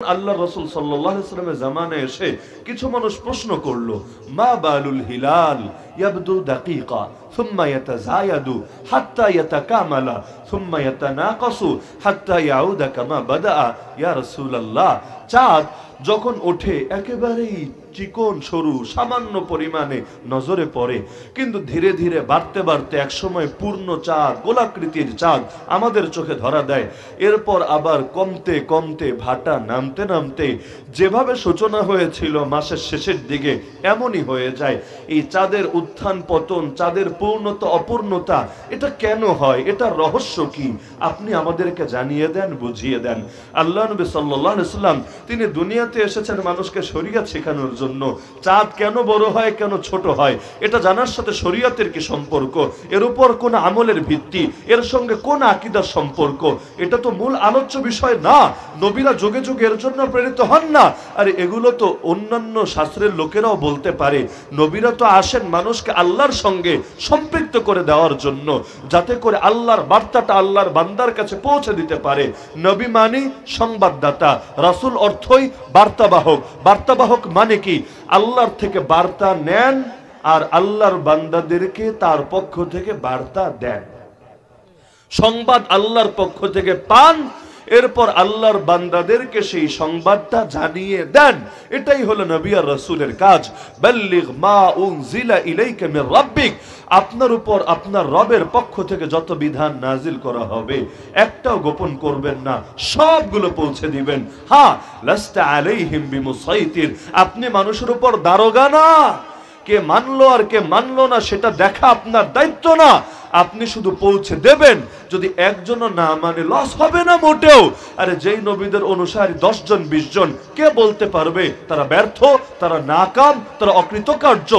আল্লাহ রাসূল সাল্লাল্লাহু আলাইহি ওয়াসাল্লামের জামানায় এসে কিছু মানুষ প্রশ্ন করলো, মা বালুল হিলাল ইয়াবদু দাকিকা থুম্মা ইয়াতাজায়াদু হাত্তা ইয়াতাকামালা থুম্মা ইয়াতানাকাসু হাত্তা ইয়াউদা কামা বাদা ইয়া রাসূলুল্লাহ। চাঁদ যখন ওঠে একেবারেই চিকন সরু সামান্য পরিমাণে নজরে পড়ে, কিন্তু ধীরে ধীরে বাড়তে বাড়তে একসময় পূর্ণ চাঁদ, গোলাকৃতির চাঁদ আমাদের চোখে ধরা দেয়। এরপর আবার কমতে কমতে ভাটা নামতে নামতে যেভাবে সূচনা হয়েছিল মাসের শেষের দিকে এমনই হয়ে যায়। এই চাঁদের উত্থান পতন, চাঁদের পূর্ণতা অপূর্ণতা, এটা কেন হয়? এটা রহস্য কি? আপনি আমাদেরকে জানিয়ে দেন, বুঝিয়ে দেন। আল্লাহ নবী সাল্লাল্লাহু আলাইহি ওয়াসাল্লাম তিনি দুনিয়াতে এসেছেন মানুষকে শরীয়ত শেখানোর জন্য। চাঁদ কেন বড় হয়, কেন ছোট হয়, এটা জানার সাথে শরীয়তের কি সম্পর্ক, এর উপর কোন আমলের ভিত্তি, এর সঙ্গে কোন আকীদার সম্পর্ক, এটা তো মূল আলোচ্য বিষয় না। নবীরা যুগে যুগে এর জন্য প্রেরিত হন না। আর এগুলো তো অন্যান্য শাস্ত্রের লোকেরাও বলতে পারে। নবীরা তো আসেন মানুষকে আল্লাহর সঙ্গে সম্পৃক্ত করে দেওয়ার জন্য, যাতে করে আল্লাহর বার্তাটা আল্লাহর বান্দার কাছে পৌঁছে দিতে পারে। নবী মানে সংবাদদাতা, রাসূল অর্থই বার্তাবাহক। বার্তাবাহক মানে কি? আল্লাহর থেকে বার্তা নেন আর আল্লাহর বান্দাদেরকে তার পক্ষ থেকে বার্তা দেন। সংবাদ আল্লাহর পক্ষ থেকে পান, এরপর আল্লাহর বান্দাদেরকে সেই সংবাদটা জানিয়ে দেন। এটাই হলো নবী আর রাসূলের কাজ। বাল্লিগ মা উনজিলা ইলাইকা মির রাব্বিক, আপনার উপর আপনার রবের পক্ষ থেকে যত বিধান নাজিল করা হবে একটাও গোপন করবেন না, সবগুলো পৌঁছে দিবেন। হ্যাঁ, লাস্তা আলাইহিম বিমুসাইতির, আপনি মানুষের উপর দারোগা না। কে মানলো আর কে মানলো না সেটা দেখা আপনার দায়িত্ব না। আপনি শুধু পৌঁছে দেবেন। যদি একজনও না মানে লস হবে না মোটেও। আরে যেই নবীদের অনুসারী 10 জন 20 জন, কে বলতে পারবে তারা ব্যর্থ, তারা নাকাম, তারা অকৃতকার্য?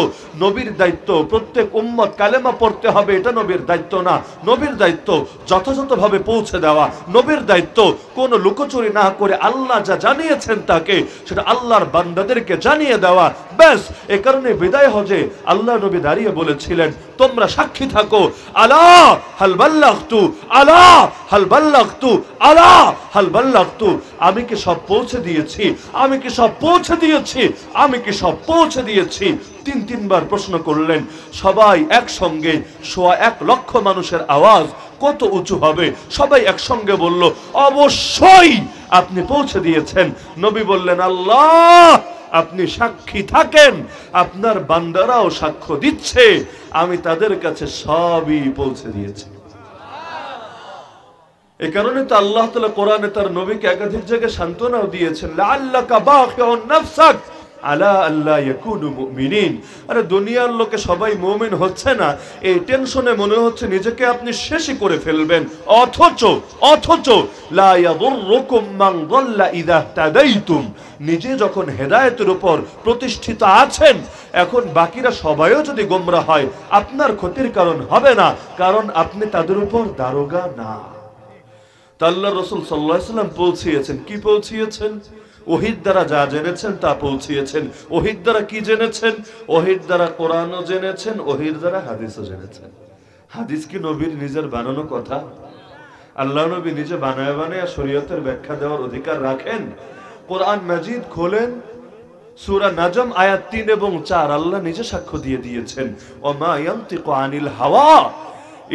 নবীর দায়িত্ব প্রত্যেক উম্মত কালেমা পড়তে হবে, এটা নবীর দায়িত্ব না। নবীর দায়িত্ব যথাযথভাবে পৌঁছে দেওয়া। নবীর দায়িত্ব কোনো লুকোচুরি না করে আল্লাহ যা জানিয়েছেন তাকে সেটা আল্লাহর বান্দাদেরকে জানিয়ে দেওয়া, ব্যাস। এ কারণে বিদায় হজে আল্লাহ নবী দাঁড়িয়ে বলেছিলেন, তোমরা সাক্ষী থাকো, আলা হাল বাল্লাগতু, আলা হাল বাল্লাগতু, আলা হাল বাল্লাগতু। আমি কি সব পৌঁছে দিয়েছি? আমি কি সব পৌঁছে দিয়েছি? আমি কি সব পৌঁছে দিয়েছি? তিনবার প্রশ্ন করলেন। সবাই একসঙ্গে 1.25 লক্ষ মানুষের আওয়াজ কত উঁচু হবে? সবাই একসঙ্গে বলল, অবশ্যই আপনি পৌঁছে দিয়েছেন। নবী বললেন, আল্লাহ আপনি সাক্ষী থাকেন, আপনার বান্দারাও সাক্ষ্য দিচ্ছে আমি তাদের কাছে সবই পৌঁছে দিয়েছি। এই কারণে তো আল্লাহ তাআলা কোরআনে তার নবীকে একাধিক জায়গায় সান্ত্বনাও দিয়েছেন, লাআল্লাকা বাখিউন নাফসাক আলা আল্লা ইয়াকুনু মুমিনিন। আরে দুনিয়ার লোকে সবাই মুমিন হচ্ছে না, এই টেনশনে মনে হচ্ছে নিজেকে আপনি শেষই করে ফেলবেন। অথচ লা ইয়াদুররুকুম মান দাল্লা ইযা তাদাইতুম, নিজে যখন হেদায়েতের উপর প্রতিষ্ঠিত আছেন, এখন বাকিরা সবাইও যদি গোমরা হয় আপনার ক্ষতির কারণ হবে না, কারণ আপনি তাদের উপর দারোগা না। আল্লাহ রাসূল সাল্লাল্লাহু আলাইহি ওয়াসাল্লাম পৌঁছিয়েছেন। কি পৌঁছিয়েছেন? ওহীর দ্বারা যা জেনেছেন তা পৌঁছিয়েছেন। ওহীর দ্বারা কি জেনেছেন? ওহীর দ্বারা কোরআনও জেনেছেন, ওহীর দ্বারা হাদিসও জেনেছেন। হাদিস কি নবীর নিজের বানানো কথা? আল্লাহ নবী নিজে বানায় বানায় শরীয়তের ব্যাখ্যা দেওয়ার অধিকার রাখেন? কোরআন মাজিদ খোলেন, সূরা নাজম আয়াত 3 এবং 4 আল্লাহ নিজে সাক্ষ্য দিয়ে দিয়েছেন, ওমা ইয়ানতিকু আনিল হাওয়া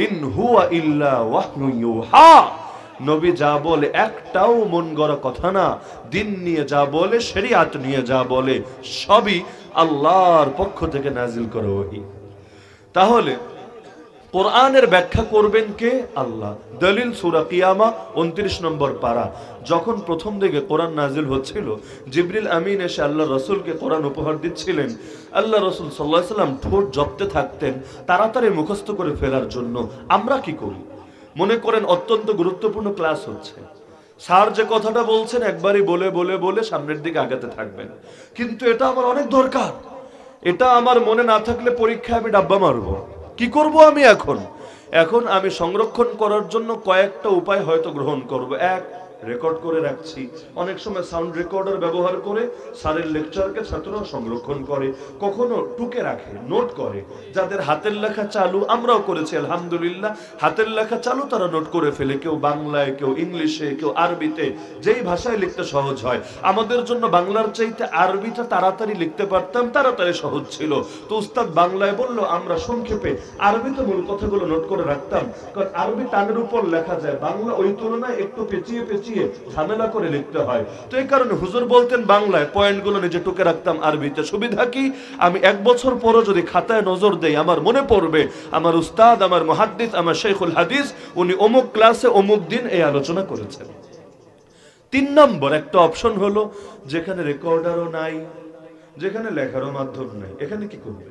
ইন হুয়া ইল্লা ওয়াহয়ুন ইউহা। নবী যা বলে একটাও মন গড়া কথা না। দিন নিয়ে যা বলে, শরিয়াত নিয়ে যা বলে, সবই আল্লাহর পক্ষ থেকে নাজিল করা ওহী। তাহলে কোরআনের ব্যাখ্যা করবেন কে? আল্লাহ। দলিল সূরা কিয়ামা 29 নম্বর পারা। যখন প্রথম দিকে কোরআন নাজিল হচ্ছিল, জিবরিল আমিন এসে আল্লাহ রাসূলকে কোরআন উপহার দিচ্ছিলেন। আল্লাহ রাসূল সাল্লাল্লাহু আলাইহি ওয়াসাল্লাম ঠোঁট জপতে থাকতেন তাড়াতাড়ি মুখস্থ করে ফেলার জন্য। আমরা কি করি? মনে করেন অত্যন্ত গুরুত্বপূর্ণ ক্লাস হচ্ছে, স্যার যে কথাটা বলছেন একবারই বলে বলে বলে সামনের দিকে আগাতে থাকবেন, কিন্তু এটা আমার অনেক দরকার, এটা আমার মনে না থাকলে পরীক্ষায় আমি ডাব্বা মারবো। কি করব আমি এখন? আমি সংরক্ষণ করার জন্য কয়েকটা উপায় হয়তো গ্রহণ করব। 1, রেকর্ড করে রাখছি। অনেক সময় সাউন্ড রেকর্ডার ব্যবহার করে স্যারের লেকচারকে ছাত্ররা সংরক্ষণ করে, কখনো টুকে রাখে, নোট করে। যাদের হাতের লেখা চালু, আমরাও করেছি আলহামদুলিল্লাহ, হাতের লেখা চালু তারা নোট করে ফেলে, কেউ বাংলায়, কেউ ইংলিশে, কেউ আরবিতে, যেই ভাষায় লিখতে সহজ হয়। আমাদের জন্য বাংলার চাইতে আরবিটা তাড়াতাড়ি লিখতে পারতাম, তাড়াতাড়ি সহজ ছিল। তো উস্তাদ বাংলায় বললো, আমরা সংক্ষেপে আরবিতে মূল কথাগুলো নোট করে রাখতাম, কারণ আরবি টানের উপর লেখা যায়, বাংলা ওই তুলনায় একটু পেঁচিয়ে পেঁচিয়ে ঝামেলা করে লিখতে হয়। তো এই কারণে হুজুর বলতেন বাংলায়, পয়েন্টগুলো নিজে টুকে রাখতাম আরবিতে। সুবিধা কি, আমি 1 বছর পরও যদি খাতায় নজর দেই, আমার মনে পড়বে আমার উস্তাদ, আমার মুহাদ্দিস, আমার শেখুল হাদিস, উনি অমুক ক্লাসে অমুক দিন এই আলোচনা করেছেন। 3 নম্বর একটা অপশন হলো, যেখানে রেকর্ডারও নাই, যেখানে লেখারও মাধ্যম নাই, এখানে কি করবে?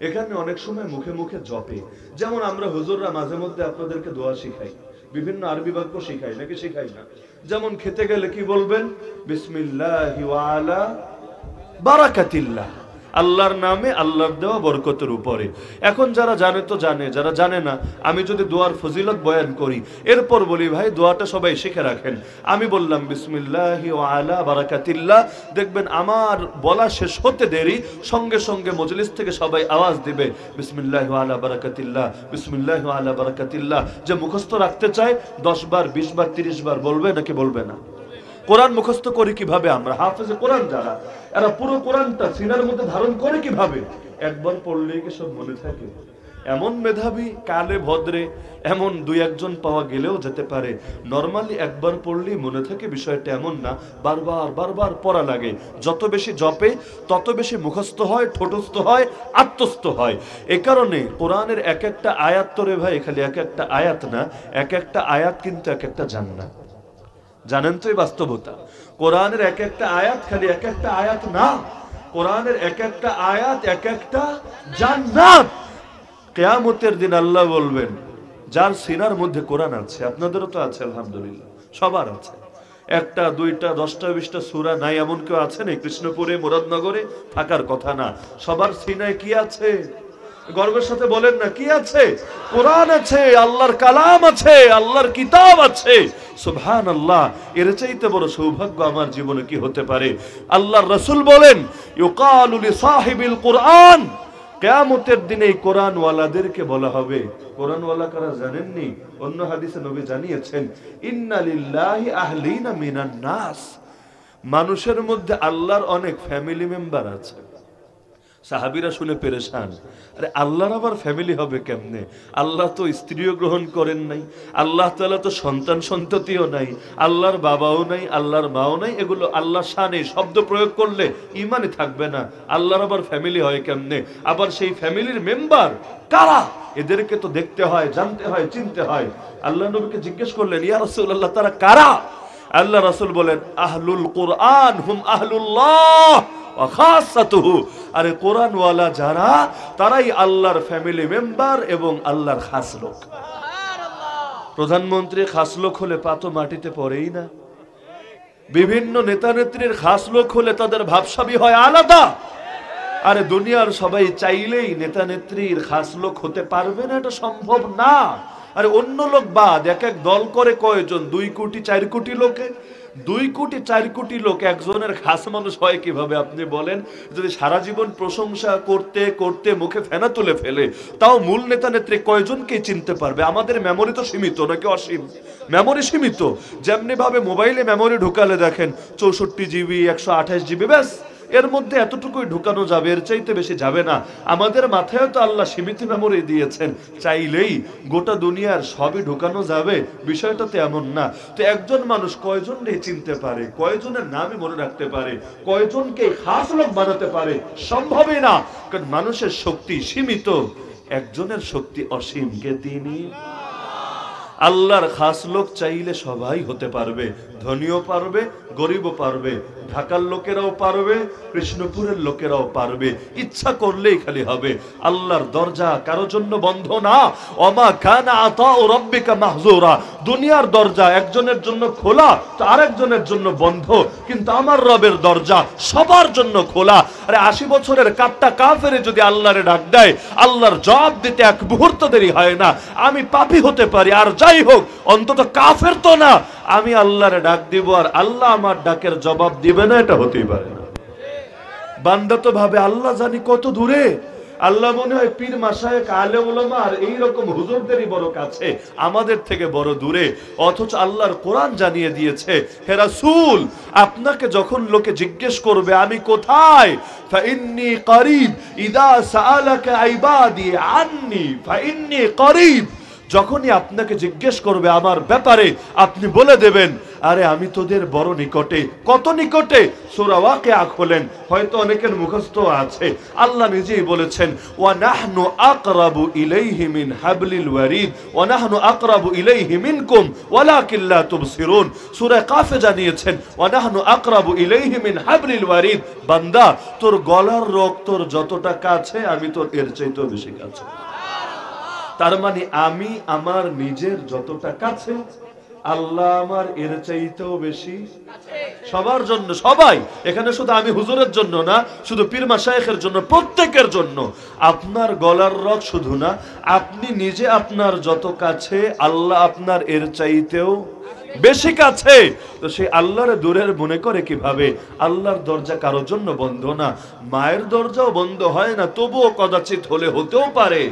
এখানে অনেক সময় মুখে মুখে জপে। যেমন আমরা হুজুররা মাঝে মধ্যে আপনাদেরকে দোয়া শিখাই, বিভিন্ন আরবি বাক্য শিখাই, নাকি শিখাই না? যেমন খেতে গেলে কি বলবেন? বিসমিল্লাহি ওয়া আলা বারাকাতিল্লাহ, আল্লাহর নামে, আল্লাহর দেওয়া বরকতের উপরে। এখন যারা জানে তো জানে, যারা জানে না, আমি যদি দোয়ার ফজিলত বয়ান করি, এরপর বলি ভাই দোয়াটা সবাই শিখে রাখেন। আমি বললাম বিসমিল্লাহি ওয়া আলা বারাকাতিল্লাহ, দেখবেন আমার বলা শেষ হতে দেরি, সঙ্গে সঙ্গে মজলিস থেকে সবাই আওয়াজ দিবে বিসমিল্লাহি ওয়া আলা বারাকাতিল্লাহ, বিসমিল্লাহি ওয়া আলা বারাকাতিল্লাহ। যে মুখস্থ রাখতে চায় 10 বার, 20 বার, 30 বার বলবে, নাকি বলবে না? কোরআন মুখস্থ করি কিভাবে আমরা? হাফেজে কোরআন যারা, এরা পুরো কোরআনটা সিনার মধ্যে ধারণ করে কিভাবে? একবার পড়লেই কি সব মনে থাকে? এমন মেধাবী কালে ভদ্রে এমন 2-1 জন পাওয়া গেলেও যেতে পারে। নরমালি একবার পড়লেই মনে থাকে, বিষয়টা এমন না, বারবার বারবার পড়া লাগে। যত বেশি জপে তত বেশি মুখস্থ হয়, ঠোঁটস্থ হয়, আত্মস্থ হয়। এ কারণে কোরআনের এক একটা আয়াত, তোরে ভাই খালি এক একটা আয়াত না, এক একটা আয়াত কিন্তু এক একটা জান্নাত। জানেন তো এই বাস্তবতা? কোরআনের এক একটা আয়াত খালি এক একটা আয়াত না, কোরআনের এক একটা আয়াত এক একটা জান্নাত। কিয়ামতের দিন আল্লাহ বলবেন, যার সিনার মধ্যে কোরআন আছে, আপনাদেরও তো আছে আলহামদুলিল্লাহ, সবার আছে, 1টা 2টা 10টা 20টা সূরা নাই এমন কেউ আছে না? কৃষ্ণপুরে, মুরাদনগরে থাকার কথা না। সবার সিনায় কি আছে? গর্বের সাথে বলেন না, কি আছে? কোরআন আছে, আল্লাহর কালাম আছে, আল্লাহর কিতাব আছে। সুবহানাল্লাহ, এর চাইতে বড় সৌভাগ্য আমার জীবনে কি হতে পারে? আল্লাহর রাসূল বলেন, ইউকালু লিসাহিবিল কুরআন, কিয়ামতের দিনে এই কোরআনওয়ালাদেরকে বলা হবে। কোরআনওয়ালা কারা জানেননি? অন্য হাদিসে নবী জানিয়েছেন, ইন্না লিল্লাহি আহলিনা মিনান নাস, মানুষের মধ্যে আল্লাহর অনেক ফ্যামিলি মেম্বার আছে। সাহাবীরা শুনে পেরেশান, আরে আল্লাহর আবার ফ্যামিলি হবে কেমনে? আল্লাহ তো স্ত্রীও গ্রহণ করেন নাই, আল্লাহ তাআলা তো সন্তান সন্ততিও নাই, আল্লাহর বাবাও নাই, আল্লাহর মাও নাই, এগুলো আল্লাহর শানে শব্দ প্রয়োগ করলে ঈমানই থাকবে না। আল্লাহর আবার ফ্যামিলি হয় কেমনে? আবার সেই ফ্যামিলির মেম্বার কারা? এদেরকে তো দেখতে হয়, জানতে হয়, চিনতে হয়। আল্লাহ নবীকে জিজ্ঞেস করলেন, ইয়া রাসূলুল্লাহ, তারা কারা? আল্লাহ রাসূল বলেন, আহলুল কুরআন হুম আহলুল্লাহ ওয়া খাসাতুহু, আরে কোরআনওয়ালা যারা, তারাই আল্লাহর ফ্যামিলি মেম্বার এবং আল্লাহর খাস লোক। প্রধানমন্ত্রী খাস লোক হলে পা তো মাটিতে পড়েই না। বিভিন্ন নেতা নেত্রীর খাস লোক হলে তাদের ভাবসাবি হয় আলাদা। আরে দুনিয়ার সবাই চাইলেই নেতা নেত্রীর খাস লোক হতে পারবে না, এটা সম্ভব না। আরে অন্য লোক বাদ, এক এক দল করে কয়জন? 2 কোটি 4 কোটি লোকে, 2 কোটি 4 কোটি লোক একজনের খাস মানুষ হয় কিভাবে আপনি বলেন? যদি সারা জীবন প্রশংসা করতে করতে মুখে ফেনা তুলে ফেলে, তাও মূল নেতা নেত্রী কয়জনকে চিনতে পারবে? আমাদের মেমোরি তো সীমিত, নাকি অসীম? মেমোরি সীমিত। যেমনি ভাবে মোবাইলে মেমোরি ঢুকালে দেখেন 64 জিবি 128 জিবি, ব্যাস এর মধ্যে এতটুকুই ঢুকানো যাবে, এর চাইতে বেশি যাবে না। আমাদের মাথায় তো আল্লাহ সীমিত মেমোরি দিয়েছেন, চাইলেই গোটা দুনিয়ার সবই ঢুকানো যাবে, বিষয়টা তো এমন না। তো একজন মানুষ কয়জনকে চিনতে পারে, কয়জনের নামই মনে রাখতে পারে, কয়জনকে খাস লোক বানাতে পারে? সম্ভবই না, কারণ মানুষের শক্তি সীমিত, একজনের শক্তি অসীম। কে তিনি? আল্লাহর খাস লোক চাইলে সবাই হতে পারবে, ধনীও পারবে, গরিবও পারবে, ঢাকার লোকেরাও পারবে, কৃষ্ণপুরের লোকেরাও পারবে, ইচ্ছা করলেই খালি হবে। আল্লাহর দরজা কারো জন্য বন্ধ না। ওমা কানা আতাউ রাব্বিকা মাহজুরা, দুনিয়ার দরজা একজনের জন্য খোলা তো আরেকজনের জন্য বন্ধ, কিন্তু আমার রবের দরজা সবার জন্য খোলা। আরে 80 বছরের কাট্টা কাফেরে যদি আল্লাহরে ডাক দেয়, আল্লাহর জবাব দিতে এক মুহূর্ত দেরি হয় না। আমি পাপী হতে পারি, আর যাই হোক অন্তত কাফের তো না। আমি আল্লাহরে ডাক দিব আর আল্লাহ আমার ডাকের জবাব দিবে না, এটা হতেই পারে না। বান্দা তো ভাবে আল্লাহ জানি কত দূরে, আল্লাহ মনে হয় পীর মাশায়েখ আলেম ওলামা আর এইরকম হুজুরদেরই বড় কাছে, আমাদের থেকে বড় দূরে। অথচ আল্লাহর কোরআন জানিয়ে দিয়েছে, হে রাসূল, আপনাকে যখন লোকে জিজ্ঞেস করবে আমি কোথায়, ফাইন্নী করিব ইদা সাআলাকা ইবাদি আন্নী ফাইন্নী করিব, যখনই আপনাকে জিজ্ঞেস করবে আমার ব্যাপারে আপনি বলে দেবেন, আরে আমি তোদের বড় নিকটে। কত নিকটে? সূরা ওয়াকিয়া খোলেন, হয়তো অনেকের মুখস্থ আছে। আল্লাহ নিজেই বলেছেন, ওয়া নাহনু আকরাবু ইলাইহি মিন হাবলিল ওয়ারিদ ওয়া নাহনু আকরাবু ইলাইহি মিনকুম ওয়ালাকিন লা তুবসিরুন। সূরা কাফে জানিয়েছেন, ওয়া নাহনু আকরাবু ইলাইহি মিন হাবলিল ওয়ারিদ, বান্দা তোর গলার রগ তোর যতটা কাছে আমি তোর এর চাইতেও বেশি কাছে। তার মানে আমি আমার নিজের যতটা কাছে, আল্লাহ আমার এর চাইতেও বেশি সবার জন্য। সবাই এখানে, শুধু আমি হুজুরের জন্য না, শুধু পীর মাশায়েখের জন্য, প্রত্যেকের জন্য। আপনার গলার রগ শুধু না, আপনি নিজে আপনার যত কাছে, আল্লাহ আপনার এর চাইতেও বেশি কাছে। তো সেই আল্লাহর দূরের মনে করে কিভাবে? আল্লাহর দরজা কারোর জন্য বন্ধ না, মায়ের দরজাও বন্ধ হয় না, তবুও কদাচিৎ হলে হতেও পারে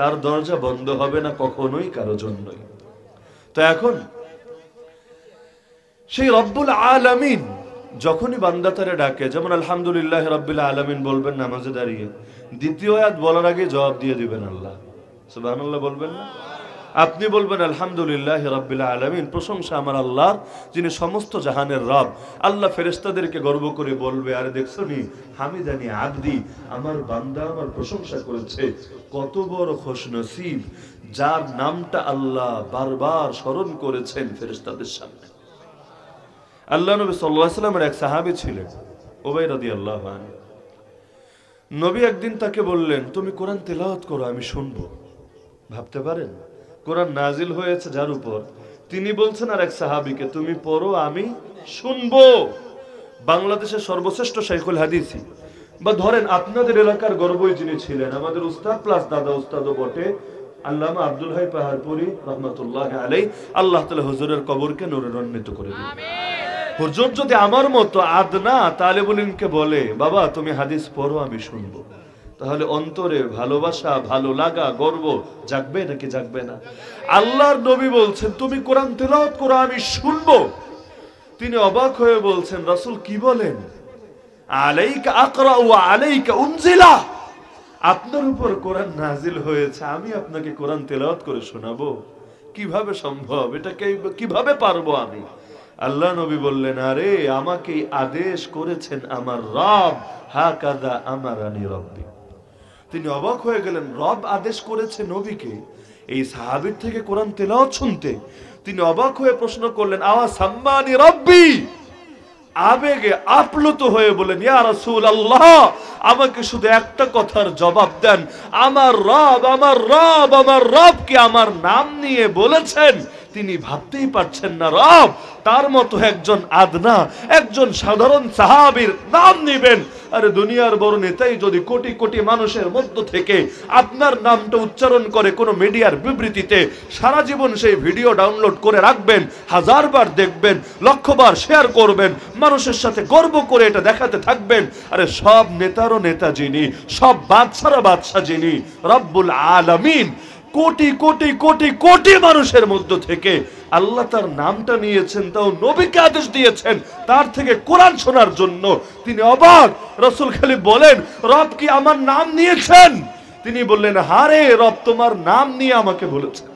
তার দরজা বন্ধ হবে না কখনোই কারো জন্যই। তো এখন সেই রব্বুল আলামিন যখনই বান্দা তারে ডাকে, যেমন আলহামদুলিল্লাহ রাব্বিল আলামিন বলবেন নামাজে দাঁড়িয়ে, দ্বিতীয় আয়াত বলার আগে জবাব দিয়ে দিবেন আল্লাহ, সুবহানাল্লাহ বলবেন না? আপনি বলবেন আলহামদুলিল্লাহ রাব্বিল আলামিন, প্রশংসা আমার আল্লাহর, যিনি সমস্ত জাহানের রব। আল্লাহ ফেরেশতাদেরকে গর্ব করে বলবে, আরে দেখছো নি হামিদানি আবদি, আমার বান্দা আমার প্রশংসা করেছে। কত বড় খুশনসিব যার নামটা আল্লাহ বারবার স্মরণ করেছেন ফেরেশতাদের সামনে। আল্লাহ নবী সাল্লাল্লাহু আলাইহি ওয়াসাল্লামের এক সাহাবী ছিলেন, উবাই রাদিয়াল্লাহু আনহু। নবী একদিন তাকে বললেন, তুমি কোরআন তেলাওয়াত করো, আমি শুনবো। ভাবতে পারেন, কোরআন নাজিল হয়েছে যার উপর, তিনি বলছেন আর এক সাহাবীকে, তুমি পড়ো আমি শুনবো। বাংলাদেশের সর্বশ্রেষ্ঠ শাইখুল হাদিসি, বা ধরেন আপনাদের এলাকার গর্বই যিনি ছিলেন, আমাদের উস্তাদ প্লাস দাদা উস্তাদও বটে, আল্লামা আব্দুল হাই পাহাড়পুরি রহমাতুল্লাহ আলাইহি, আল্লাহ তাআলা হুজুরের কবরকে নূরে রঞ্জিত করে দিন। হুজুর যদি আমার মতো আদনা তালেবুল ইলমকে বলে, বাবা তুমি হাদিস পড়ো আমি শুনবো, তাহলে অন্তরে ভালোবাসা, ভালো লাগা, গর্ব জাগবে নাকি জাগবে না? আল্লাহর নবী বলছেন, তুমি কোরআন তেলাওয়াত করো আমি শুনবো। তিনি অবাক হয়ে বলছেন, রাসূল কি বলেন? আলাইকা আকরা ওয়া আলাইকা উনজিলা, আপনার উপর কোরআন নাজিল হয়েছে, আমি আপনাকে কোরআন তেলাওয়াত করে শোনাবো? কিভাবে সম্ভব? এটা কিভাবে পারবো আমি? আল্লাহ নবী বললেন, আরে আমাকে আদেশ করেছেন আমার রব, হাকাযা আমারানি রব্বি। তিনি অবাক হয়ে গেলেন, রব আদেশ করেছে নবীকে এই সাহাবীর থেকে কোরআন তেলাওয়াত শুনতে। তিনি অবাক হয়ে প্রশ্ন করলেন, আওয়া সাম্মানি রব্বি, আবেগে আপ্লুত হয়ে বলেন, ইয়া রাসূলুল্লাহ, আমাকে শুধু একটা কথার জবাব দেন, আমার রব আমার রব আমার রব কি আমার নাম নিয়ে বলেছেন? তিনি ভাবতেই পারছেন না রব তার মতো একজন আদনা, একজন সাধারণ সাহাবীর নাম নেবেন। আরে দুনিয়ার বড় নেতাই যদি কোটি কোটি মানুষের মধ্য থেকে আপনার নামটা উচ্চারণ করে কোন মিডিয়ার বিবৃতিতে, সারা জীবন সেই ভিডিও ডাউনলোড করে রাখবেন, হাজারবার দেখবেন, লক্ষবার শেয়ার করবেন, মানুষের সাথে গর্ব করে এটা দেখাতে থাকবেন। আরে সব নেতারও নেতা যিনি, সব বাদশারও বাদশা যিনি, রব্বুল আলামিন, কোটি কোটি কোটি কোটি মানুষের মধ্য থেকে আল্লাহ তার নামটা নিয়েছেন, তাও নবীকে আদেশ দিয়েছেন তার থেকে কোরআন শোনার জন্য। তিনি অবাক। রাসূল খালি বলেন, রব কি আমার নাম নিয়েছেন? তিনি বললেন, হারে রব তোমার নাম নিয়ে আমাকে বলেছেন।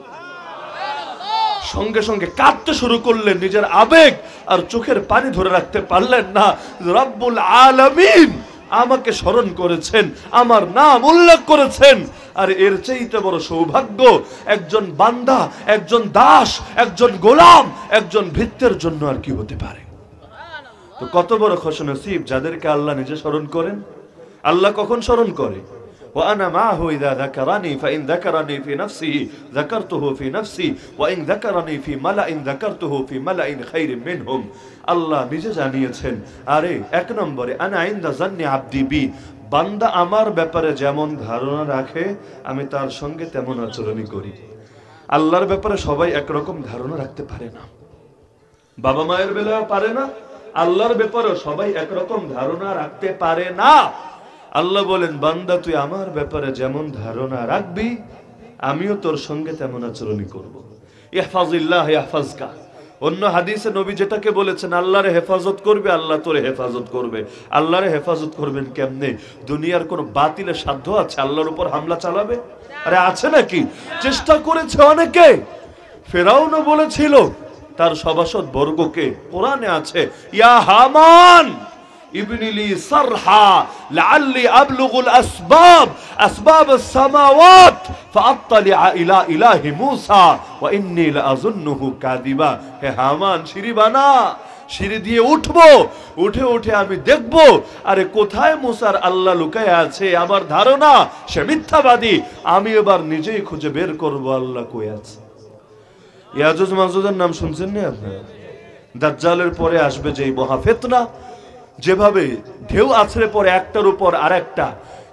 সঙ্গে সঙ্গে কাঁদতে শুরু করলেন, নিজের আবেগ আর চোখের পানি ধরে রাখতে পারলেন না। রব্বুল আলামিন আমাকে স্মরণ করেছেন, আমার নাম উল্লেখ করেছেন। আর এর চাইতে বড় সৌভাগ্য একজন বান্দা, একজন দাস, একজন গোলাম, একজন ভৃত্যের জন্য আর কি হতে পারে? তো কত বড় খুশনসিব যাদেরকে আল্লাহ নিজে স্মরণ করেন। আল্লাহ কখন স্মরণ করে? وأنا معه إذا ذكرني فإن ذكرني في نفسه ذكرته في نفسي وإن ذكرني في ملأ ذكرته في ملأ خير منهم। আল্লাহ নিজে জানিয়েছেন, আরে এক নম্বরে আনা ইনদা জান্নি আবদি বি, বান্দা আমার ব্যাপারে যেমন ধারণা রাখে আমি তার সঙ্গে তেমন আচরণই করি। আল্লাহর ব্যাপারে সবাই একরকম ধারণা রাখতে পারে না। বাবা মায়ের বেলায় পারে না, আল্লাহর ব্যাপারেও সবাই একরকম ধারণা রাখতে পারে না। আল্লাহ বলেন, বান্দা তুই আমার ব্যাপারে যেমন ধারণা রাখবি আমিও তোর সঙ্গে তেমন আচরণই করব। ইহফাজিল্লাহ ইয়াহফাজকা। অন্য হাদিসে নবী যেটাকে বলেছেন, আল্লাহর হেফাজত করবে আল্লাহ তোরে হেফাজত করবে। আল্লাহর হেফাজত করবেন কেমনে? দুনিয়ার কোন বাতিলের সাধ্য আছে আল্লাহর উপর হামলা চালাবে? আরে আছে নাকি? চেষ্টা করেছে অনেকে। ফেরাউনও বলেছিল তার সভাসদ বর্গকে, কোরআনে আছে, ইয়া হামান ইবনিলি সারহা লাআল্লি আবলুগুল আসবাব আসবাবাস সামাওয়াত ফাআত্তালিআ ইলা ইলাহি মূসা ওয়া ইন্নী লাআযুন্নুহু কাযিবা। হে হামান, সিঁড়ি বানা, সিঁড়ি দিয়ে উঠবো, উঠে উঠে আমি দেখব আরে কোথায় মুসার আল্লাহ লুকায় আছে। আমার ধারণা সে মিথ্যাবাদী, আমি এবার নিজেই খুঁজে বের করব আল্লাহ কই আছে। ইয়াজুজ মাজুজের নাম শুনছেন না আপনারা? দাজ্জালের পরে আসবে যেই মহা ফিতনা, যেভাবে ঢেউ আছড়ে পড়ে একটার উপর আরেকটা,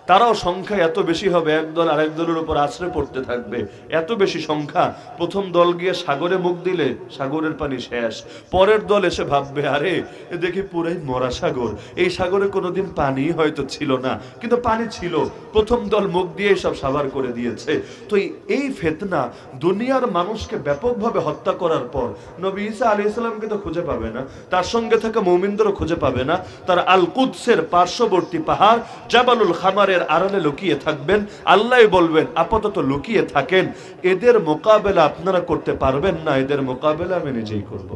তারাও সংখ্যা এত বেশি হবে, একদল আরেক দলের উপর আছড়ে পড়তে থাকবে, এত বেশি সংখ্যা। প্রথম দল গিয়ে সাগরে মুখ দিলে সাগরের পানি শেষ, পরের দল এসে ভাববে আরে এ দেখি পুরাই মরা সাগর, এই সাগরে কোনোদিন পানি হয়তো ছিল না, কিন্তু পানি ছিল। প্রথম দল মুখ দিয়ে সব সাবার করে দিয়েছে। তো এই ফিতনা দুনিয়ার মানুষকে ব্যাপকভাবে হত্যা করার পর নবী ঈসা আলাইহিস সালামকে তো খুঁজে পাবে না, তার সঙ্গে থাকা মুমিনদেরও খুঁজে পাবে না। তার আল কুদসের পার্শ্ববর্তী পাহাড় জাবালুল খামারের আড়ালে লুকিয়ে থাকবেন। আল্লাহ বলবেন আপাতত লুকিয়ে থাকেন, এদের মোকাবেলা আপনারা করতে পারবেন না, এদের মোকাবেলা আমি নিজেই করব।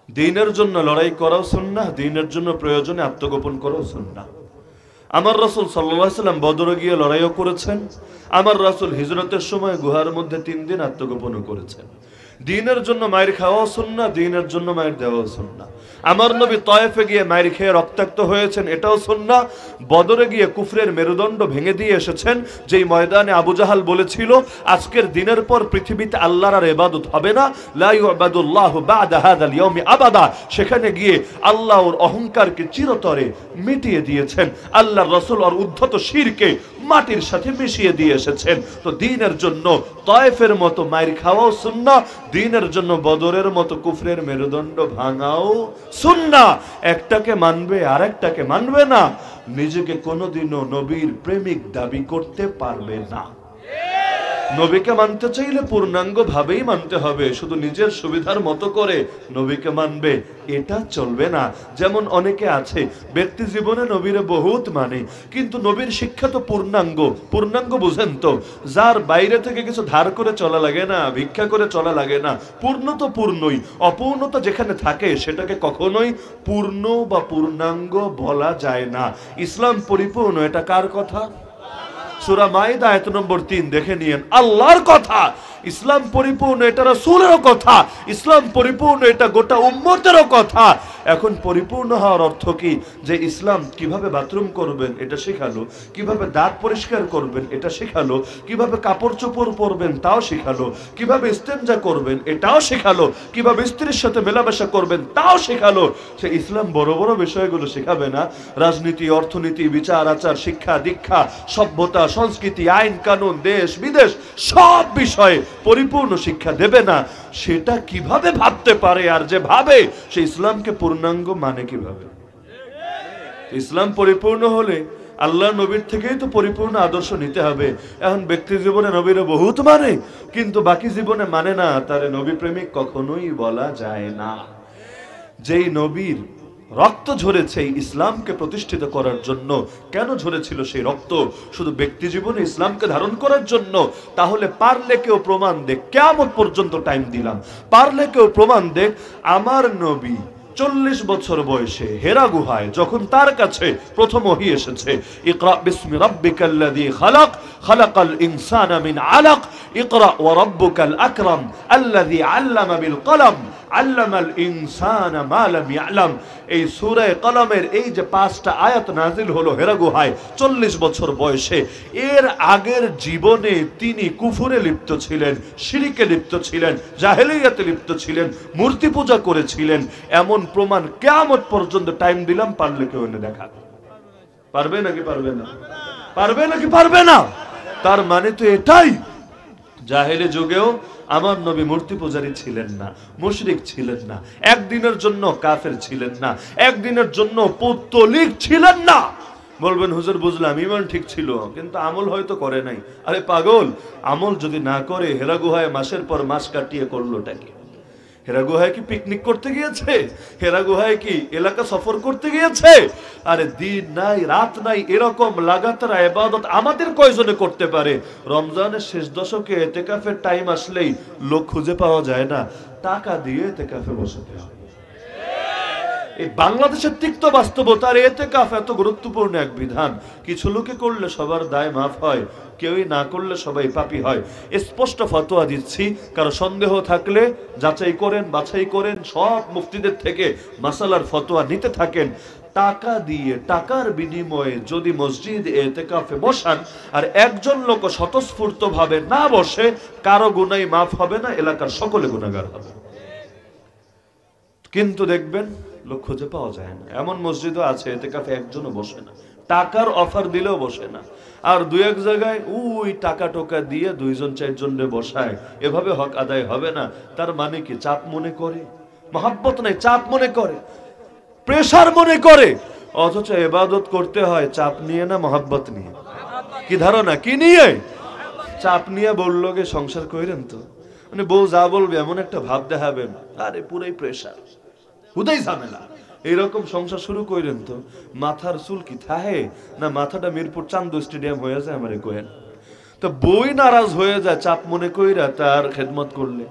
দ্বীনের জন্য লড়াই করাও সুন্নাহ, দ্বীনের জন্য প্রয়োজনে আত্মগোপন করাও সুন্নাহ। আমার রাসূল সাল্লাল্লাহু আলাইহি ওয়াসাল্লাম বদরে গিয়ে লড়াইও করেছেন। আমার রাসূল হিজরতের সময় গুহার মধ্যে 3 দিন আত্মগোপনও করেছেন। দ্বীনের জন্য মায়ের খাওয়াও সুন্নাহ, দ্বীনের জন্য মায়ের দেওয়াও সুন্নাহ। আমার নবী তয়েফে গিয়ে মায়ের খেয়ে রক্তাক্ত হয়েছেন, এটাও সুন্নাহ। বদরে গিয়ে কুফরের মেরুদণ্ড ভেঙে দিয়ে এসেছেন, যেই ময়দানে আবু জাহাল বলেছিল আজকের দিনের পর পৃথিবীতে আল্লাহর আর ইবাদত হবে না, লা ইউবাদুল্লাহু বা'দা হাযাল ইয়াউমি আবাদা। সেখানে গিয়ে আল্লাহ ওর অহংকারকে চিরতরে মিটিয়ে দিয়েছেন। আল্লাহর রাসূল আর উদ্ধত শিরকে মাটির সাথে মিশিয়ে দিয়ে এসেছেন। তো দ্বীনের জন্য তয়েফের মতো মায়ের খাওয়াও সুন্নাহ, দ্বীনের জন্য বদরের মতো কুফরের মেরুদণ্ড ভাঙাও সুন্নাহ। একটাকে মানবে আর একটাকে মানবে না, নিজেকে কোনোদিনও নবীর প্রেমিক দাবি করতে পারবে না। নবীকে মানতে চাইলে পূর্ণাঙ্গ ভাবেই মানতে হবে, শুধু নিজের সুবিধার মতো করে নবীকে মানবে এটা চলবে না। যেমন অনেকে আছে ব্যক্তি জীবনে নবীরে বহুত মানে, কিন্তু নবীর শিক্ষা তো পূর্ণাঙ্গ। পূর্ণাঙ্গ বুঝেন তো, যার বাইরে থেকে কিছু ধার করে চলা লাগে না, ভিক্ষা করে চলা লাগে না। পূর্ণ তো পূর্ণই, অপূর্ণতা যেখানে থাকে সেটাকে কখনোই পূর্ণ বা পূর্ণাঙ্গ বলা যায় না। ইসলাম পরিপূর্ণ, এটা কার কথা? সূরা মাইদা আয়াত নম্বর 3 দেখে নিয়েন, আল্লাহর কথা। ইসলাম পরিপূর্ণ, এটা রাসূলেরও কথা। ইসলাম পরিপূর্ণ, এটা গোটা উম্মতেরও কথা। এখন পরিপূর্ণ হওয়ার অর্থ কি? যে ইসলাম কিভাবে বাথরুম করবেন এটা শেখালো, কিভাবে দাঁত পরিষ্কার করবেন এটা শেখালো, কিভাবে কাপড় চোপড় পরবেন তাও শেখালো, কিভাবে ইস্তেঞ্জা করবেন এটাও শেখালো, কিভাবে স্ত্রীর সাথে মেলামেশা করবেন তাও শেখালো। সে ইসলাম বড় বড় বিষয়গুলো শেখাবে না। রাজনীতি, অর্থনীতি, বিচার আচার, শিক্ষা দীক্ষা, সভ্যতা, সংস্কৃতি, আইন কানুন, দেশ বিদেশ সব বিষয়ে পরিপূর্ণ শিক্ষা দেবে না। সেটা কিভাবে ভাবতে পারে? আর যে ভাবে সে ইসলামকে পূর্ণাঙ্গ মানে কিভাবে? ইসলাম পরিপূর্ণ হলে আল্লাহ নবীর থেকেই তো পরিপূর্ণ আদর্শ নিতে হবে। এখন ব্যক্তি জীবনে নবীরে বহুত মানে, কিন্তু বাকি জীবনে মানে না, তারে নবী প্রেমিক কখনোই বলা যায় না। যেই নবীর রক্ত ঝরেছে ইসলামকে প্রতিষ্ঠিত করার জন্য, কেন ঝরেছিল সেই রক্ত? শুধু ব্যক্তি জীবনে ইসলামকে ধারণ করার জন্য। তাহলে পারলে কেউ প্রমাণ দেখ, কিয়ামত পর্যন্ত টাইম দিলাম, পারলে কেউ প্রমাণ দেখ আমার নবী 40 বছর বয়সে হেরা গুহায় যখন তার কাছে প্রথম ওহী এসেছে, ইকরা বিসমি রাব্বিকাল্লাযী খালাক খালাকাল ইনসানা মিন আলাক ইকরা ওয়া রাব্বুকাল আকরাম আল্লাযী আল্লামা বিল কলম আল্লামাল ইনসানা মা লাম ইয়ালাম। এই সূরা কলমের এই যে 5টা আয়াত নাজিল হলো হেরা গুহায় 40 বছর বয়সে। এর আগের জীবনে তিনি কুফরে লিপ্ত ছিলেন, শিরকে লিপ্ত ছিলেন, জাহেলিয়াতে লিপ্ত ছিলেন, মূর্তি পূজা করেছিলেন। এমন প্রমাণ কিয়ামত পর্যন্ত টাইম দিলাম, পারলে কেউ এনে দেখা। পারবে নাকি পারবে না? পারবে নাকি পারবে না? তার মানে তো এটাই জাহেলি যুগেও আমার নবী মূর্তি পূজারী ছিলেন না, মুশরিক ছিলেন না, একদিনের জন্য কাফের ছিলেন না, একদিনের জন্য পৌত্তলিক ছিলেন না। বলবেন হুজুর বুঝলাম ঈমান ঠিক ছিল, কিন্তু আমল হয়তো করে নাই। আরে পাগল, আমল যদি না করে হেরা গুহায় মাসের পর মাস কাটিয়ে করলোটা কি? হেরা গুহায় কি পিকনিক করতে গিয়েছে? হেরা গুহায় কি এলাকা সফর করতে গিয়েছে? আরে দিন নাই রাত নাই এরকম লাগাতার ইবাদত আমাদের কয়জনে করতে পারে? রমজানের শেষ দশকে ইতিকাফের টাইম আসলেই লোক খুঁজে পাওয়া যায় না, টাকা দিয়ে ইতিকাফে বসতে হয়। এই বাংলাদেশের তিক্ত বাস্তবতার ইতিকাফ এত গুরুত্বপূর্ণ এক বিধান। কিছু লোকে করলে সবার দায় মাফ হয়, কেউই না করলে সবাই পাপী হয়। স্পষ্ট ফতোয়া দিচ্ছি, কারো সন্দেহ থাকলে যাচাই করেন, বাছাই করেন, সব মুফতিদের থেকে মাসালার ফতোয়া নিতে থাকেন। টাকা দিয়ে, টাকার বিনিময়ে যদি মসজিদ ইতিকাফে বসান আর একজন লোক স্বতঃস্ফূর্ত ভাবে না বসে, কারো গুনাহ মাফ হবে না, এলাকার সকলে গুনাহগার হবে। কিন্তু দেখবেন লোক খুঁজে পাওয়া যায় না। এমন মসজিদও আছে ইতিকাফে একজনও বসে না, টাকার অফার দিলেও বসে না। আর দুই এক জায়গায় ওই টাকা টোকা দিয়ে দুইজন চারজনে বসায়, এভাবে হক আদায় হবে না। তার মানে কি? চাপ মনে করে, মহাব্বত নাই, চাপ মনে করে, প্রেশার মনে করে। অথচ ইবাদত করতে হয় চাপ নিয়ে না মহাব্বত নিয়ে? কি ধারণা, কি নিয়ে? চাপ নিয়ে বললো গে সংসার কইরেন তো, মানে বউ যা বলবে এমন একটা ভাব দেখাবেন, আরে পুরাই প্রেশার, হুদাই ঝামেলা। এইরকম সংসার শুরু করেন তো মাথার চুল কি থাহে না মাথাটা মিরপুর চান্দু স্টেডিয়াম হয়ে যায় আমারে কোয়েন। তো বই নারাজ হয়ে যায় চাপ মনে কইরা তার খেদমত করলে।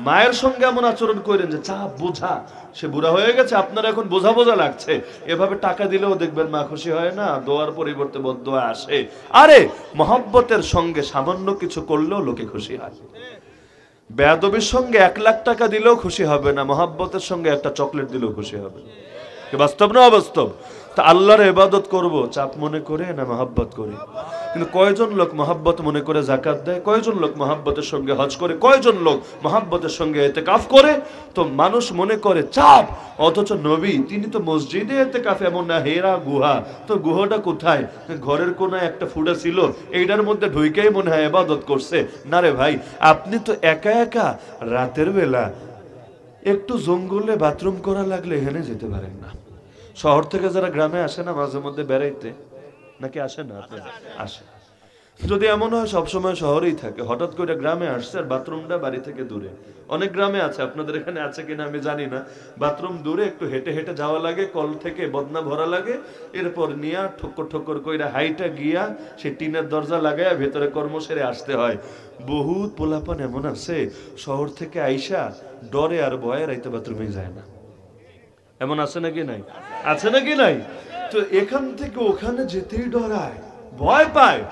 মায়ের সঙ্গে এমন আচরণ করেন যে চাপ বোঝা, সে বুড়া হয়ে গেছে, আপনার এখন বোঝা বোঝা লাগছে। এভাবে টাকা দিলেও দেখবেন মা খুশি হয় না, দোয়ার পরিবর্তে বদদোয়া আসে। আরে মহব্বতের সঙ্গে সামান্য কিছু করলেও লোকে খুশি হয়। বেয়াদবির সঙ্গে 1 লাখ টাকা দিলেও খুশি হবে না, মহব্বতের সঙ্গে একটা চকলেট দিলেও খুশি হবে। বাস্তব না অবাস্তব? তা আল্লাহর ইবাদত করব চাপ মনে করে না মহব্বত করে? কিন্তু কয়জন লোক মহব্বত মনে করে যাকাত দেয়, কয়জন লোক মহব্বতের সঙ্গে হজ করে, কয়জন লোক মহব্বতের সঙ্গে ইতিকাফ করে? তো মানুষ মনে করে চাপ, অথচ নবী তিনি তো মসজিদে ইতিকাফ, এমন না হেরা গুহা। তো গুহাটা কোথায়? ঘরের কোনায় একটা ফুটা ছিল, এইটার মধ্যে ঢুকেই মনে হয় ইবাদত করছে। না রে ভাই, আপনি তো একা একা রাতের বেলা একটু জঙ্গলে বাথরুম করা লাগলে এখানে যেতে পারেন না। শহর থেকে যারা গ্রামে আসে না মাঝে মধ্যে বেড়াইতে, নাকি আসে না? আসে। যদি এমন হয় সবসময় শহরেই থাকে, হঠাৎ করে গ্রামে আসছে আর বাথরুমটা বাড়ি থেকে দূরে। অনেক গ্রামে আছে, আপনাদের এখানে আছে কিনা আমি জানি না। বাথরুম দূরে, একটু হেঁটে হেঁটে যাওয়া লাগে, কল থেকে বদনা ভরা লাগে, এরপর নিয়া ঠক্কর ঠক্কর কইরা হাইটা গিয়া সে টিনের দরজা লাগাইয়া ভেতরে কর্ম সেরে আসতে হয়। বহুত পোলাপান এমন আছে শহর থেকে আইসা ডরে আর ভয়ে রাইতে বাথরুমে যায় না। এমন আছে নাকি নাই? আছে নাকি নাই? তো এখান থেকে ওখানে যেতেই ডরায়, ভয় পায়।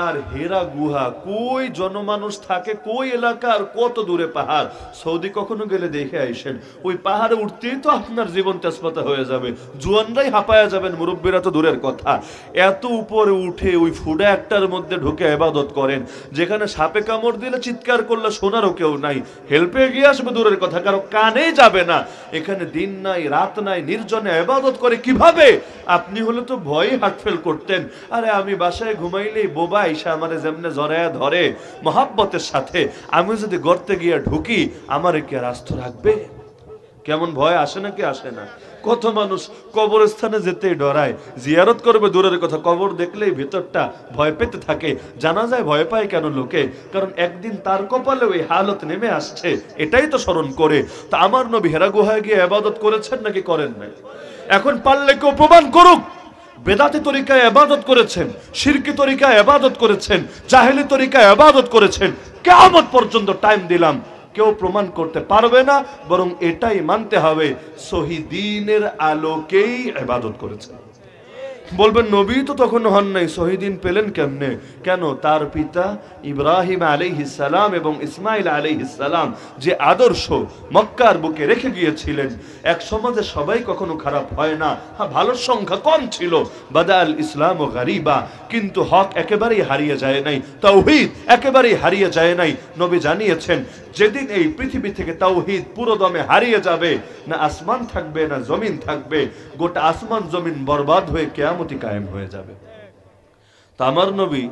আর হেরা গুহা, কই জনমানুষ থাকে, কই এলাকার কত দূরে পাহাড়। সৌদি কখনো গেলে দেখে আইসেন, ওই পাহাড়ে উঠতেই তো আপনার জীবন তেজপাতা হয়ে যাবে, জুয়ানরাই হাঁপায়া যাবেন, মুরব্বীরা তো দূরের কথা। এত উপরে উঠে ওই ফুডা একটার মধ্যে ঢুকে ইবাদত করেন, যেখানে সাপে কামড় দিলে চিৎকার করলে শোনারও কেউ নাই, হেল্পে গিয়ে আসবে দূরের কথা, কারো কানে যাবে না। এখানে দিন নাই রাত নাই, নির্জনে ইবাদত করে কিভাবে? আপনি হলে তো ভয়ে হার্ট ফেল করতেন। আরে আমি বাসায় ঘুমাইলেই বোবা আইসা আমারে যেমনে জড়ায়া ধরে মহাব্বতের সাথে, আমি যদি গর্তে গিয়া ঢুকি আমারে কি আর আস্ত রাখবে? কেমন ভয় আসে নাকি আসে না? কত মানুষ কবরস্থানে যেতেই ডরায়, জিয়ারত করবে দূরের কথা, কবর দেখলেই ভেতরটা ভয় পেতে থাকে। জানা যায় ভয় পায় কেন লোকে? কারণ একদিন তার কপালে ওই হালত নেমে আসছে, এটাই তো স্মরণ করে। তা আমার নবী হেরা গুহায় গিয়ে ইবাদত করেছেন নাকি করেন নাই? এখন পারলে কেউ প্রমাণ করুক বেদাতি তরিকায় ইবাদত করেছেন, শিরকি তরিকায় ইবাদত করেছেন, জাহেলি তরিকায় ইবাদত করেছেন। কিয়ামত পর্যন্ত টাইম দিলাম, কেউ প্রমাণ করতে পারবে না, বরং এটাই মানতে হবে সহি দ্বীনের আলোকেই ইবাদত করেছেন। বলবেন নবী তো তখন হন নাই, শহীদিন পেলেন কেমনে? কেন? তার পিতা ইব্রাহিম আলাইহিস সালাম এবং ইসমাইল আলাইহিস সালাম যে আদর্শ মক্কার বুকে রেখে গিয়েছিলেন। এক সমাজে সবাই কখনো খারাপ হয় না, হ্যাঁ ভালোর সংখ্যা কম ছিল, বাদাল ইসলাম ও গারিবা, কিন্তু হক একেবারেই হারিয়ে যায় নাই, তাওহীদ একেবারেই হারিয়ে যায় নাই। নবী জানিয়েছেন যেদিন এই পৃথিবী থেকে তাওহীদ পুরো দমে হারিয়ে যাবে, না আসমান থাকবে না জমিন থাকবে, গোটা আসমান জমিন বরবাদ হয়ে কিয়ামতি কায়েম হয়ে যাবে। তা আমার নবী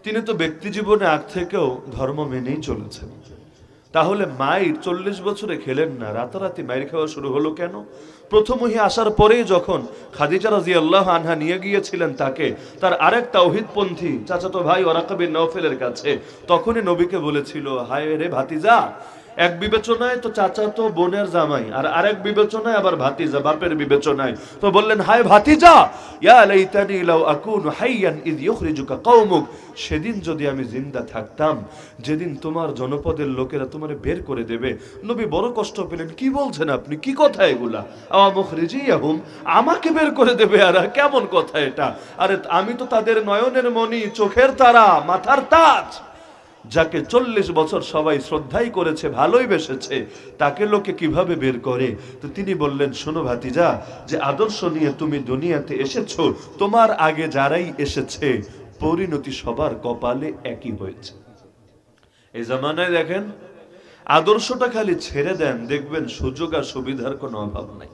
তিনি তো ব্যক্তি জীবনে আগ থেকেও ধর্ম মেনেই চলেছেন। তাহলে মায়ের 40 বছরে খেলেন না, রাতারাতি মায়ের খাওয়া শুরু হলো কেন? প্রথম ওহী আসার পরেই যখন খাদিজা রাদিয়াল্লাহু আনহা নিয়ে গিয়েছিলেন তাকে তার আরেক তাওহীদপন্থী চাচাতো ভাই ওয়ারাকা বিন নওফেলের কাছে, তখনই নবীকে বলেছিল, হায় রে ভাতিজা, এক বিবেচনায় তো চাচাতো বোনের জামাই, আর আরেক বিবেচনায় আবার ভাতিজা, বাপের বিবেচনায়। তো বললেন, হায় ভাতিজা, ইয়া লাইতানি লাউ আকুনু হাইয়ান ইয ইখরিজুকা কওমুক, সেদিন যদি আমি জিন্দা থাকতাম, যেদিন তোমার জনপদের লোকেরা তোমারে বের করে দেবে। নবী বড় কষ্ট পেলেন, কি বলছেন আপনি, কি কথা এগুলা? আওয়া মুখরিজিয়াহুম, আমাকে বের করে দেবে? আর কেমন কথা এটা? আরে আমি তো তাদের নয়নের মণি, চোখের তারা, মাথার তাজ, যাকে 40 বছর সবাই শ্রদ্ধাই করেছে, ভালোই বেসেছে, তাকে লোকে কিভাবে বের করে? তো তিনি বললেন, শোনো ভাতিজা, যে আদর্শ নিয়ে তুমি দুনিয়াতে এসেছো, তোমার আগে যারাই এসেছে পরিণতি সবার কপালে একই হয়েছে। এই জামানায় দেখেন, আদর্শটা খালি ছেড়ে দেন, দেখবেন সুযোগ আর সুবিধার কোনো অভাব নাই।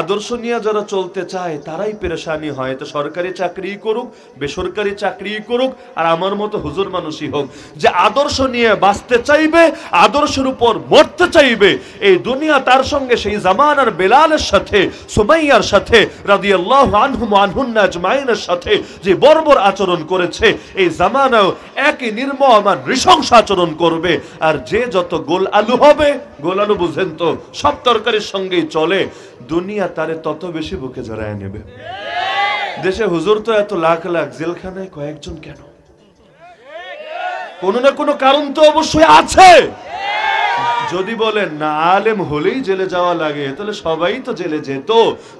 আদর্শ নিয়ে যারা চলতে চায় তারাই পেরেশানি হয়। তো সরকারি চাকরি করুক, বেসরকারি চাকরি করুক, আর আমার মতো হুজুর মানুষই হোক, যে আদর্শ নিয়ে বাঁচতে চাইবে, আদর্শের উপর মরতে চাইবে, এই দুনিয়া তার সঙ্গে সেই জামানার বেলালের সাথে, সুমাইয়ার সাথে রাদিয়াল্লাহু আনহুম ওয়া আনহুন্না আজমাইনের সাথে যে বর্বর আচরণ করেছে, এই জামানাও একই নির্মম আর নৃশংস আচরণ করবে। আর যে যত গোল আলু হবে, গোল আলু বুঝেন তো, সব তরকারির সঙ্গেই চলে, দুনিয়া তারে তত বেশি বুকে জড়ায় নেবে। দেশে হুজুর তো এত লাখ লাখ, জেলখানায় কয়েকজন কেন? কোনো না কোনো কারণ তো অবশ্যই আছে। যদি বলেন না আলেম হলেই জেলে যাওয়া লাগে, তাহলে সবাই তো জেলে যেত।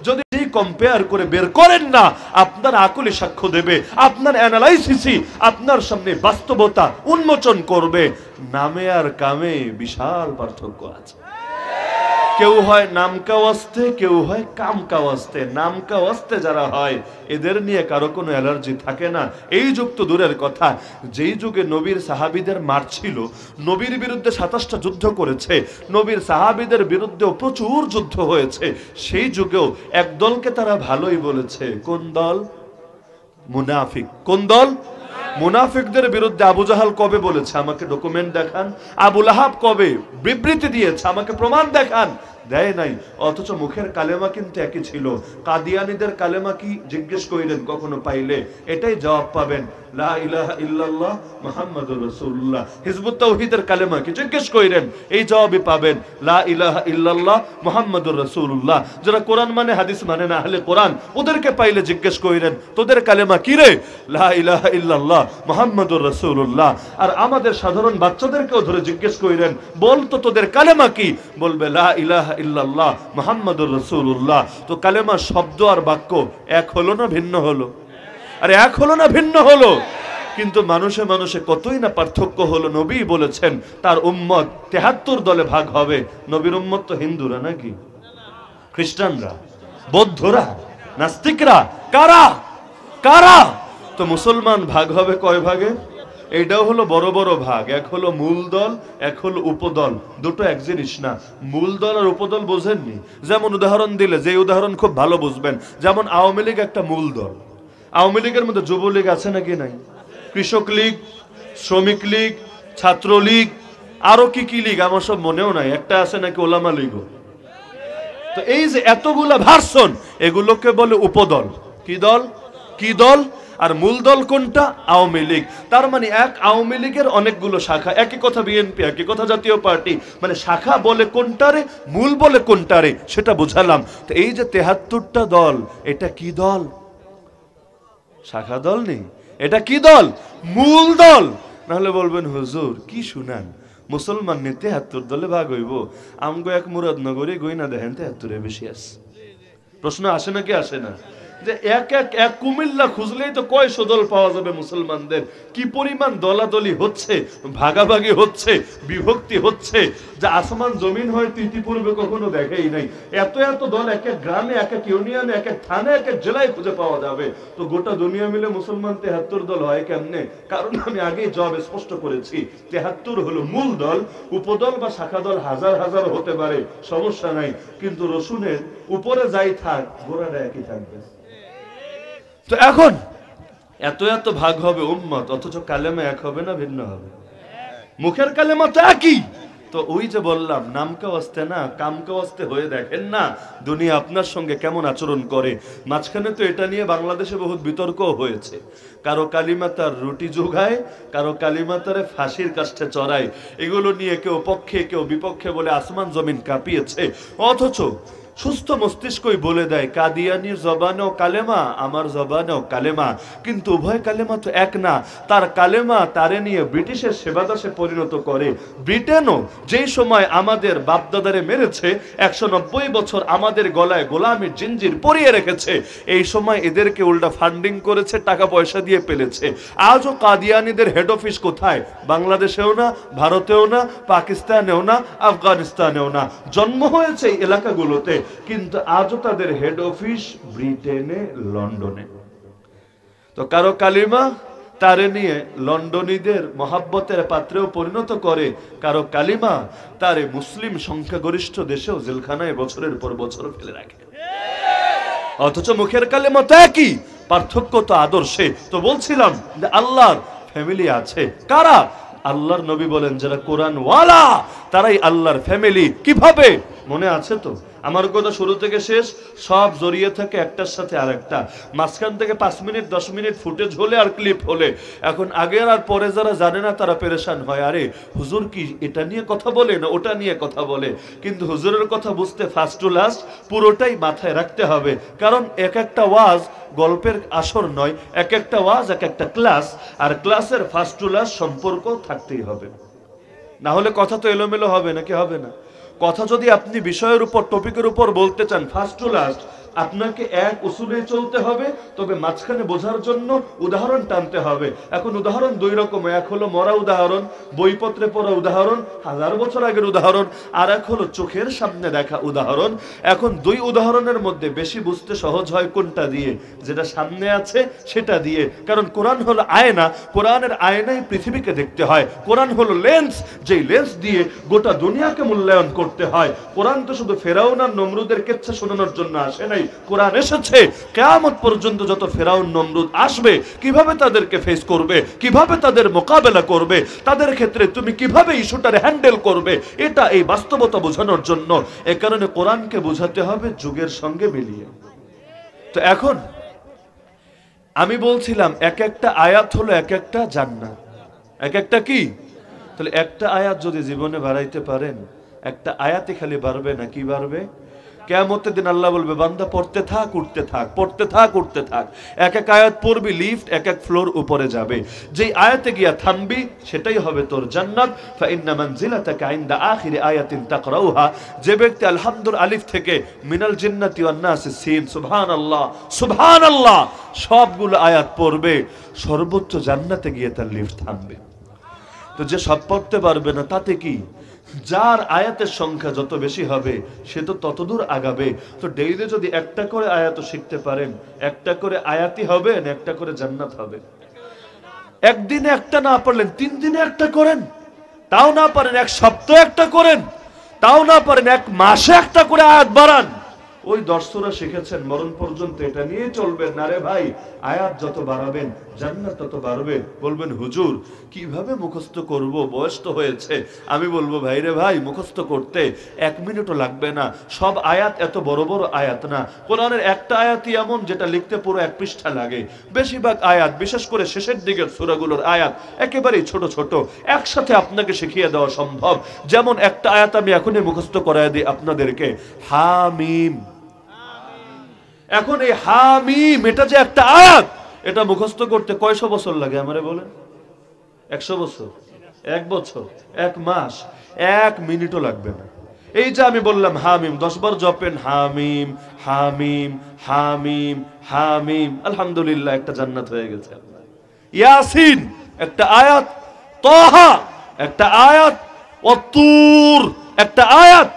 যদি কম্পেয়ার করে বের করেন না, আপনার আকলে সাক্ষ্য দেবে, আপনার অ্যানালাইসিসই আপনার সামনে বাস্তবতা উন্মোচন করবে। নামে আর কামে বিশাল পার্থক্য আছে। কেউ হয় নামকা ওয়াস্তে, কেউ হয় কামকা ওয়াস্তে। নামকা ওয়াস্তে যারা হয়, এদের নিয়ে কারো কোনো অ্যালার্জি থাকে না। এই যুগ তো দূরের কথা, যেই যুগে নবীর সাহাবীদের মারছিল, নবীর বিরুদ্ধে 27টা যুদ্ধ করেছে, নবীর সাহাবীদের বিরুদ্ধেও প্রচুর যুদ্ধ হয়েছে, সেই যুগেও এক দলকে তারা ভালোই বলেছে। কোন দল? মুনাফিক। কোন দল? মুনাফিকদের বিরুদ্ধে আবু জাহাল কবে বলেছে? আমাকে ডকুমেন্ট দেখান। আবু লাহাব কবে বিবৃতি দিয়েছে? আমাকে প্রমাণ দেখান। দেয় নাই। অথচ মুখের কালেমা কিন্তু একই ছিল। কাদিয়ানীদের কালেমা কি জিজ্ঞেস করিলেন কখনো পাইলে? এটাই জবাব পাবেন, লা ইলাহা ইল্লাল্লাহ মুহাম্মাদুর রাসূলুল্লাহ। হিজবুত তাওহীদের কালেমা কি জিজ্ঞেস করিলেন? এই জবাবই পাবেন, লা ইলাহা ইল্লাল্লাহ মুহাম্মাদুর রাসূলুল্লাহ। যারা কোরআন মানে হাদিস মানে না, আহলে কোরআন, ওদেরকে পাইলে জিজ্ঞেস করিলেন তোদের কালেমা কি রে? লা ইলাহা ইল্লাল্লাহ মুহাম্মাদুর রাসূলুল্লাহ। আর আমাদের সাধারণ বাচ্চাদেরকেও ধরে জিজ্ঞেস করিলেন, বল তো তোদের কালেমা কি? বলবে লা ইলাহা ইল্লাল্লাহ মুহাম্মাদুর রাসূলুল্লাহ। তো কালেমা শব্দ আর বাক্য এক হলো না ভিন্ন হলো? আরে এক হলো না ভিন্ন হলো? কিন্তু মানুষে মানুষে কতই না পার্থক্য হলো। নবী বলেছেন তার উম্মত 73 দলে ভাগ হবে। নবীর উম্মত তো হিন্দুরা নাকি? খ্রিস্টানরা, বৌদ্ধরা, নাস্তিকরা, কারা কারা? তো মুসলমান ভাগ হবে কয় ভাগে? এইটাও হলো বড় বড় ভাগ। এক হলো মূল দল, এক হলো উপদল। দুটো এক জিনিস না। মূল দল আর উপদল বোঝেননি? যেমন উদাহরণ দিলে, যে উদাহরণ খুব ভালো বুঝবেন, যেমন আওয়ামী লীগ একটা মূল দল। আওয়ামী লীগের মধ্যে যুবলীগ আছে নাকি নাই? কৃষক লীগ, শ্রমিক লীগ, ছাত্রলীগ, আরো কি কি লীগ আমার সব মনেও নাই। একটা আছে নাকি ওলামা লীগও। তো এই যে এতগুলা ভার্সন, এগুলোকে বলে উপদল। কি দল? কি দল? আর মূল দল কোনটা? আওয়ামী লীগ। তার মানে এক আওয়ামী লীগের অনেকগুলো শাখা। একই কথা বিএনপি, একই কথা জাতীয় পার্টি। মানে শাখা বলে কোনটারে, মূল বলে কোনটারে, সেটা বুঝালাম। তো এই যে 73টা দল, এটা কি দল? শাখা দল নেই, এটা কি দল? মূল দল। নাহলে বলবেন হুজুর কি শুনান, মুসলমান নিয়ে 73 দলে ভাগ হইব? আমগো এক মুরাদনগরে গইনা দেখেন 73 বেশি আছে। প্রশ্ন আসে নাকি আসে না? যে এক কুমিল্লা খুঁজলেই তো কয়শো দল পাওয়া যাবে মুসলমানদের। কি পরিমাণ দলাদলি হচ্ছে, ভাগাভাগি হচ্ছে, বিভক্তি হচ্ছে, যা আসমান জমিন হয়তো ইতিপূর্বে কখনো দেখেই নাই। এত এত দল এক এক গ্রামে, এক এক ইউনিয়নে, এক এক থানায়, এক এক জেলায় খুঁজে পাওয়া যাবে। তো গোটা দুনিয়া মিলে মুসলমান 73 দল হয় কেমনে? কারণ আমি আগেই জবাব স্পষ্ট করেছি, 73 হলো মূল দল। উপদল বা শাখা দল হাজার হাজার হতে পারে, সমস্যা নাই। কিন্তু রসুনের উপরে যাই থাক, গোড়াটা একই থাকবে। তো এখন এত এত ভাগ হবে উম্মত, অথচ কালেমা এক হবে না ভিন্ন হবে? মুখের কালেমা তো একই। তো ওই যে বললাম, নামকে ওয়াস্তে না কামকে ওয়াস্তে হয়ে দেখেন না দুনিয়া আপনার সঙ্গে কেমন আচরণ করে। মাঝখানে তো এটা নিয়ে বাংলাদেশে বহুত বিতর্কও হয়েছে। কারো কালিমা তার রুটি যোগায়, কারো কালিমা তারে ফাঁসির কাষ্ঠে চড়ায়। এগুলো নিয়ে কেউ পক্ষে কেউ বিপক্ষে বলে আসমান জমিন কাঁপিয়েছে। অথচ সুস্থ মস্তিষ্কই বলে দেয় কাদিয়ানির জবানেও কালেমা, আমার জবানেও কালেমা, কিন্তু উভয় কালেমা তো এক না। তার কালেমা তারে নিয়ে ব্রিটিশের সেবাদাসে পরিণত করে। ব্রিটেনও যেই সময় আমাদের বাপদাদারে মেরেছে, 190 বছর আমাদের গলায় গোলামির জিঞ্জির পরিয়ে রেখেছে, এই সময় এদেরকে উল্টা ফান্ডিং করেছে, টাকা পয়সা দিয়ে পেলেছে। আজও কাদিয়ানিদের হেড অফিস কোথায়? বাংলাদেশেও না, ভারতেও না, পাকিস্তানেও না, আফগানিস্তানেও না। জন্ম হয়েছে এই এলাকাগুলোতে, কিন্তু আজও তাদের হেড অফিস ব্রিটেনে, লন্ডনে। তো কারো কালিমা তারে নিয়ে লন্ডনীদের মহাব্বতের পাত্রেও পরিণত করে, কারো কালিমা তারে মুসলিম সংখ্যাগরিষ্ঠ দেশেও জেলখানায় বছরের পর বছর ফেলে রাখে। অথচ মুখের কালিমা তো একই, পার্থক্য তো আদর্শে। তো বলছিলাম যে আল্লাহর ফ্যামিলি আছে কারা? আল্লাহর নবী বলেন যারা কোরআন ওয়ালা তারাই আল্লাহর ফ্যামিলি। কিভাবে? মনে আছে তো? আমার কথা শুরু থেকে শেষ সব জড়িয়ে থাকে একটার সাথে আরেকটা। মাঝখান থেকে 5 মিনিট 10 মিনিট ফুটেজ হলে আর ক্লিপ হলে, এখন আগের আর পরে যারা জানে না তারা পেরেশান হয়, আরে হুজুর কি এটা নিয়ে কথা বলে না ওটা নিয়ে কথা বলে। কিন্তু হুজুরের কথা বুঝতে ফার্স্ট টু লাস্ট পুরোটাই মাথায় রাখতে হবে, কারণ এক একটা ওয়াজ গল্পের আসর নয়, এক একটা ওয়াজ এক একটা ক্লাস, আর ক্লাসের ফার্স্ট টু লাস্ট সম্পর্ক থাকতেই হবে, না হলে কথা তো এলোমেলো হবে নাকি হবে না? কথা যদি আপনি বিষয়ের উপর টপিকের উপর বলতে চান, ফার্স্ট টু লাস্ট আপনাকে এক উসুলে চলতে হবে, তবে মাঝখানে বোঝার জন্য উদাহরণ টানতে হবে। এখন উদাহরণ দুই রকম, এক হলো মরা উদাহরণ, বইপত্রে পড়া উদাহরণ, 1000 বছর আগের উদাহরণ, আর এক হলো চোখের সামনে দেখা উদাহরণ। এখন দুই উদাহরণের মধ্যে বেশি বুঝতে সহজ হয় কোনটা দিয়ে? যেটা সামনে আছে সেটা দিয়ে, কারণ কোরআন হলো আয়না, কোরআনের আয়নায় পৃথিবীকে দেখতে হয়। কোরআন হলো লেন্স, যেই লেন্স দিয়ে গোটা দুনিয়াকে মূল্যায়ন করতে হয়। কোরআন তো শুধু ফেরাউন আর নমরুদের কিচ্ছা শোনানোর জন্য আসে নাই, কোরআন এসেছে কিয়ামত পর্যন্ত যত ফেরাউন নমরুদ আসবে কিভাবে তাদেরকে ফেস করবে, কিভাবে তাদের মোকাবেলা করবে, তাদের ক্ষেত্রে তুমি কিভাবে ইস্যুটারে হ্যান্ডেল করবে, এটা এই বাস্তবতা বোঝানোর জন্য। এ কারণে কোরআনকে বোঝাতে হবে যুগের সঙ্গে মিলিয়ে। তো এখন আমি বলছিলাম এক একটা আয়াত হলো এক একটা জান্নাত, এক একটা কি? তাহলে একটা আয়াত যদি জীবনে বাড়াইতে পারেন, একটা আয়াতে খালি বাড়বে না, কি বাড়বে? কিয়ামতের দিন আল্লাহ বলবে বান্দা পড়তে থাক উঠতে থাক, পড়তে থাক উঠতে থাক। এক এক আয়াত পড়বি, লিফট এক এক ফ্লোর উপরে যাবে। যেই আয়াতে গিয়া থামবি সেটাই হবে তোর জান্নাত। ফাইন্না মানজিলাতাকা ইনদা আখিরি আয়াতিন তাকরাউহা, যে ব্যক্তি আলহামদুল আলিফ থেকে মিনাল জিন্নাতি ওয়ান নাস সিন সুবহানাল্লাহ সুবহানাল্লাহ সবগুলো আয়াত পড়বে, সর্বোচ্চ জান্নাতে গিয়ে তার লিফট থামবে। তো যে সব পড়তে পারবে না তাতে কি? যার আয়াতের সংখ্যা যত বেশি হবে সে তো ততদূর আগাবে। তো ডেইলি যদি একটা করে আয়াত শিখতে পারেন, একটা করে আয়াতই হবে না একটা করে জান্নাত হবে। একদিনে একটা না পারলেন 3 দিনে একটা করেন, তাও না পারেন 1 সপ্তাহ একটা করেন, তাও না পারেন 1 মাসে একটা করে আয়াত বাড়ান। ওই দর্শকরা শিখেছেন মরণ পর্যন্ত এটা নিয়ে চলবেন না রে ভাই। আয়াত যত বাড়াবেন জান্নাত তত বাড়বে। বলবেন হুজুর কিভাবে মুখস্থ করব, বয়স তো হয়েছে। আমি বলবো ভাই রে ভাই, মুখস্থ করতে 1 মিনিটও লাগবে না। সব আয়াত এত বড় বড় আয়াত না, কোরআনের একটা আয়াতই এমন যেটা লিখতে পুরো 1 পৃষ্ঠা লাগে। বেশিরভাগ আয়াত, বিশেষ করে শেষের দিকের সূরাগুলোর আয়াত একেবারেই ছোট ছোট, একসাথে আপনাকে শিখিয়ে দেওয়া সম্ভব। যেমন একটা আয়াত আমি এখনই মুখস্থ করায় দিই আপনাদেরকে, হামিম। এখন এই হামিম এটা যে একটা আয়াত, এটা মুখস্থ করতে কয়শো বছর লাগে আমারে বলেন? 100 বছর, 1 বছর, 1 মাস, 1 মিনিটও লাগবে না। এই যে আমি বললাম হামিম, 10 বার জপেন হামিম হামিম হামিম হামিম, আলহামদুলিল্লাহ একটা জান্নাত হয়ে গেছে আপনার। ইয়াসিন একটা আয়াত, তাহা একটা আয়াত, ওয়াতুর একটা আয়াত,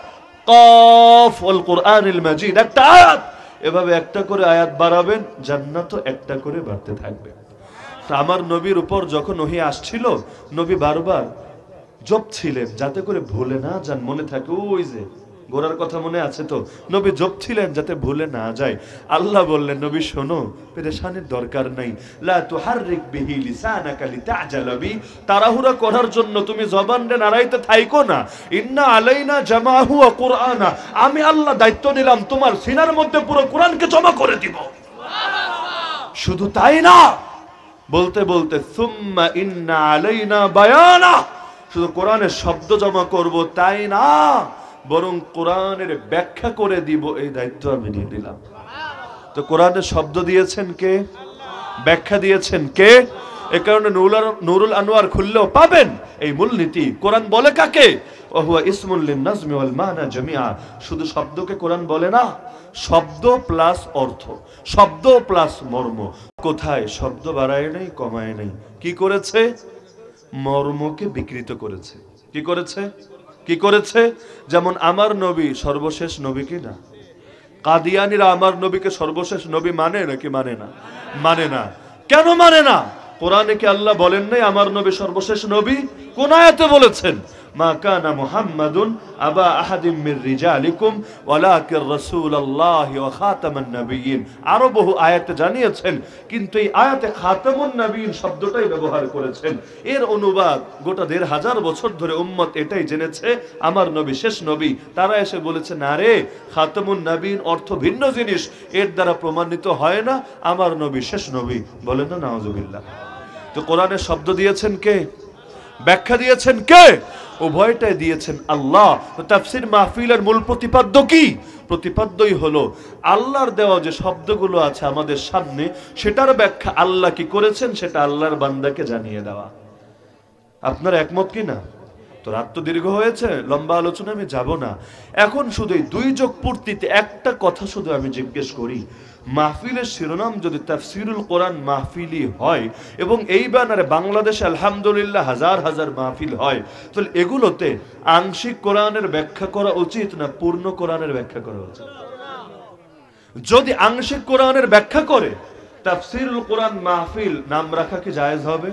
কাফ ওয়াল কুরআনিল মাজিদ একটা আয়াত। এভাবে একটা করে আয়াত বাড়াবেন, জান্নাতও একটা করে বাড়তে থাকবে। আমার নবীর উপর যখন ওহী আসছিল, নবী বারবার জপছিলেন যাতে করে ভুলে না যান, মনে থাকে। ওই যে ঘোড়ার কথা মনে আছে তো? নবী জপছিলেন যাতে ভুলে না যায়। আল্লাহ বললেন, নবী শোনো, পেরেশানির দরকার নাই। লা তুহাররিক বিহি লিসানাকা লিতা'জালা বি, তাড়াহুড়া করার জন্য তুমি জবানটা নাড়াইতে থাইকো না। ইন্না আলাইনা জামাহু ওয়া কুরআনা, আমি আল্লাহ দায়িত্ব নিলাম তোমার সিনার মধ্যে পুরো কোরআনকে জমা করে দিব। সুবহানাল্লাহ। শুধু তাই না, বলতে বলতে সুম্মা ইন্না আলাইনা বায়ানা, শুধু কোরআনের শব্দ জমা করব তাই না, বরং কোরআনের ব্যাখ্যা করে দিব, এই দায়িত্ব আমি নিয়ে নিলাম। তো কোরআনের শব্দ দিয়েছেন কে? ব্যাখ্যা দিয়েছেন কে? এ কারণে নুরুল আনোয়ার খুললেও পাবেন এই মূলনীতি। কোরআন বলে কাকে? ওহুয়া ইসমুল লিন-নাজমি ওয়াল মানা জামিআ, শুধু শব্দকে কোরআন বলে না, শব্দ প্লাস অর্থ, শব্দ প্লাস মর্ম। কোথায় শব্দ বাড়ায় নাই, কমায় নাই, কি করেছে? মর্মকে বিকৃত করেছে। কি করেছে? কি করেছে? যেমন আমার নবী সর্বশেষ নবী কি না? কাদিয়ানীরা আমার নবীকে সর্বশেষ নবী মানে নাকি মানে না? মানে না। কেন মানে না? কোরআনে কি আল্লাহ বলেন নাই আমার নবী সর্বশেষ নবী? কোন আয়াতে বলেছেন? মা কানা মুহাম্মাদুন আবা আহাদিম মির রিজালিকুম ওয়ালাকির রাসূলুল্লাহি ওয়া খাতামান নবিয়্যিন, আরো বহু আয়াতে জানিয়েছেন, কিন্তু এই আয়াতে খাতামুন নবিয়্যিন শব্দটাই ব্যবহার করেছেন। এর অনুবাদ গোটা ১৫০০ বছর ধরে উম্মত এটাই জেনেছে আমার নবী শেষ নবী। তারা এসে বলেছে, না রে, খাতামুন নবিয়্যিন অর্থ ভিন্ন জিনিস, এর দ্বারা প্রমাণিত হয় না আমার নবী শেষ নবী। বলেন না নাউজুবিল্লাহ। তো কোরআনের শব্দ দিয়েছেন কে? ব্যাখ্যা দিয়েছেন কে? উভয়টাই দিয়েছেন আল্লাহ। তাফসীর মাহফিলের মূল প্রতিপাদ্য কি? প্রতিপাদ্যই হলো আল্লাহর দেওয়া যে শব্দগুলো আছে আমাদের সামনে, সেটার ব্যাখ্যা আল্লাহ কি করেছেন সেটা আল্লাহর বান্দাকে জানিয়ে দেওয়া। আপনার একমত কি না? তো রাত তো দীর্ঘ হয়েছে, লম্বা আলোচনা আমি যাব না। এখন শুধু এই ২ যোগ পূর্তিতে একটা কথা শুধু আমি জিজ্ঞেস করি, মাহফিলের শিরোনাম যদি তাফসিরুল কোরআন মাহফিলই হয় এবং এই ব্যানারে বাংলাদেশে আলহামদুলিল্লাহ হাজার হাজার মাহফিল হয়, তাহলে এগুলোতে আংশিক কোরআনের ব্যাখ্যা করা উচিত না পূর্ণ কোরআনের ব্যাখ্যা করা উচিত? যদি আংশিক কোরআনের ব্যাখ্যা করে তাফসিরুল কোরআন মাহফিল নাম রাখা কি জায়েজ হবে?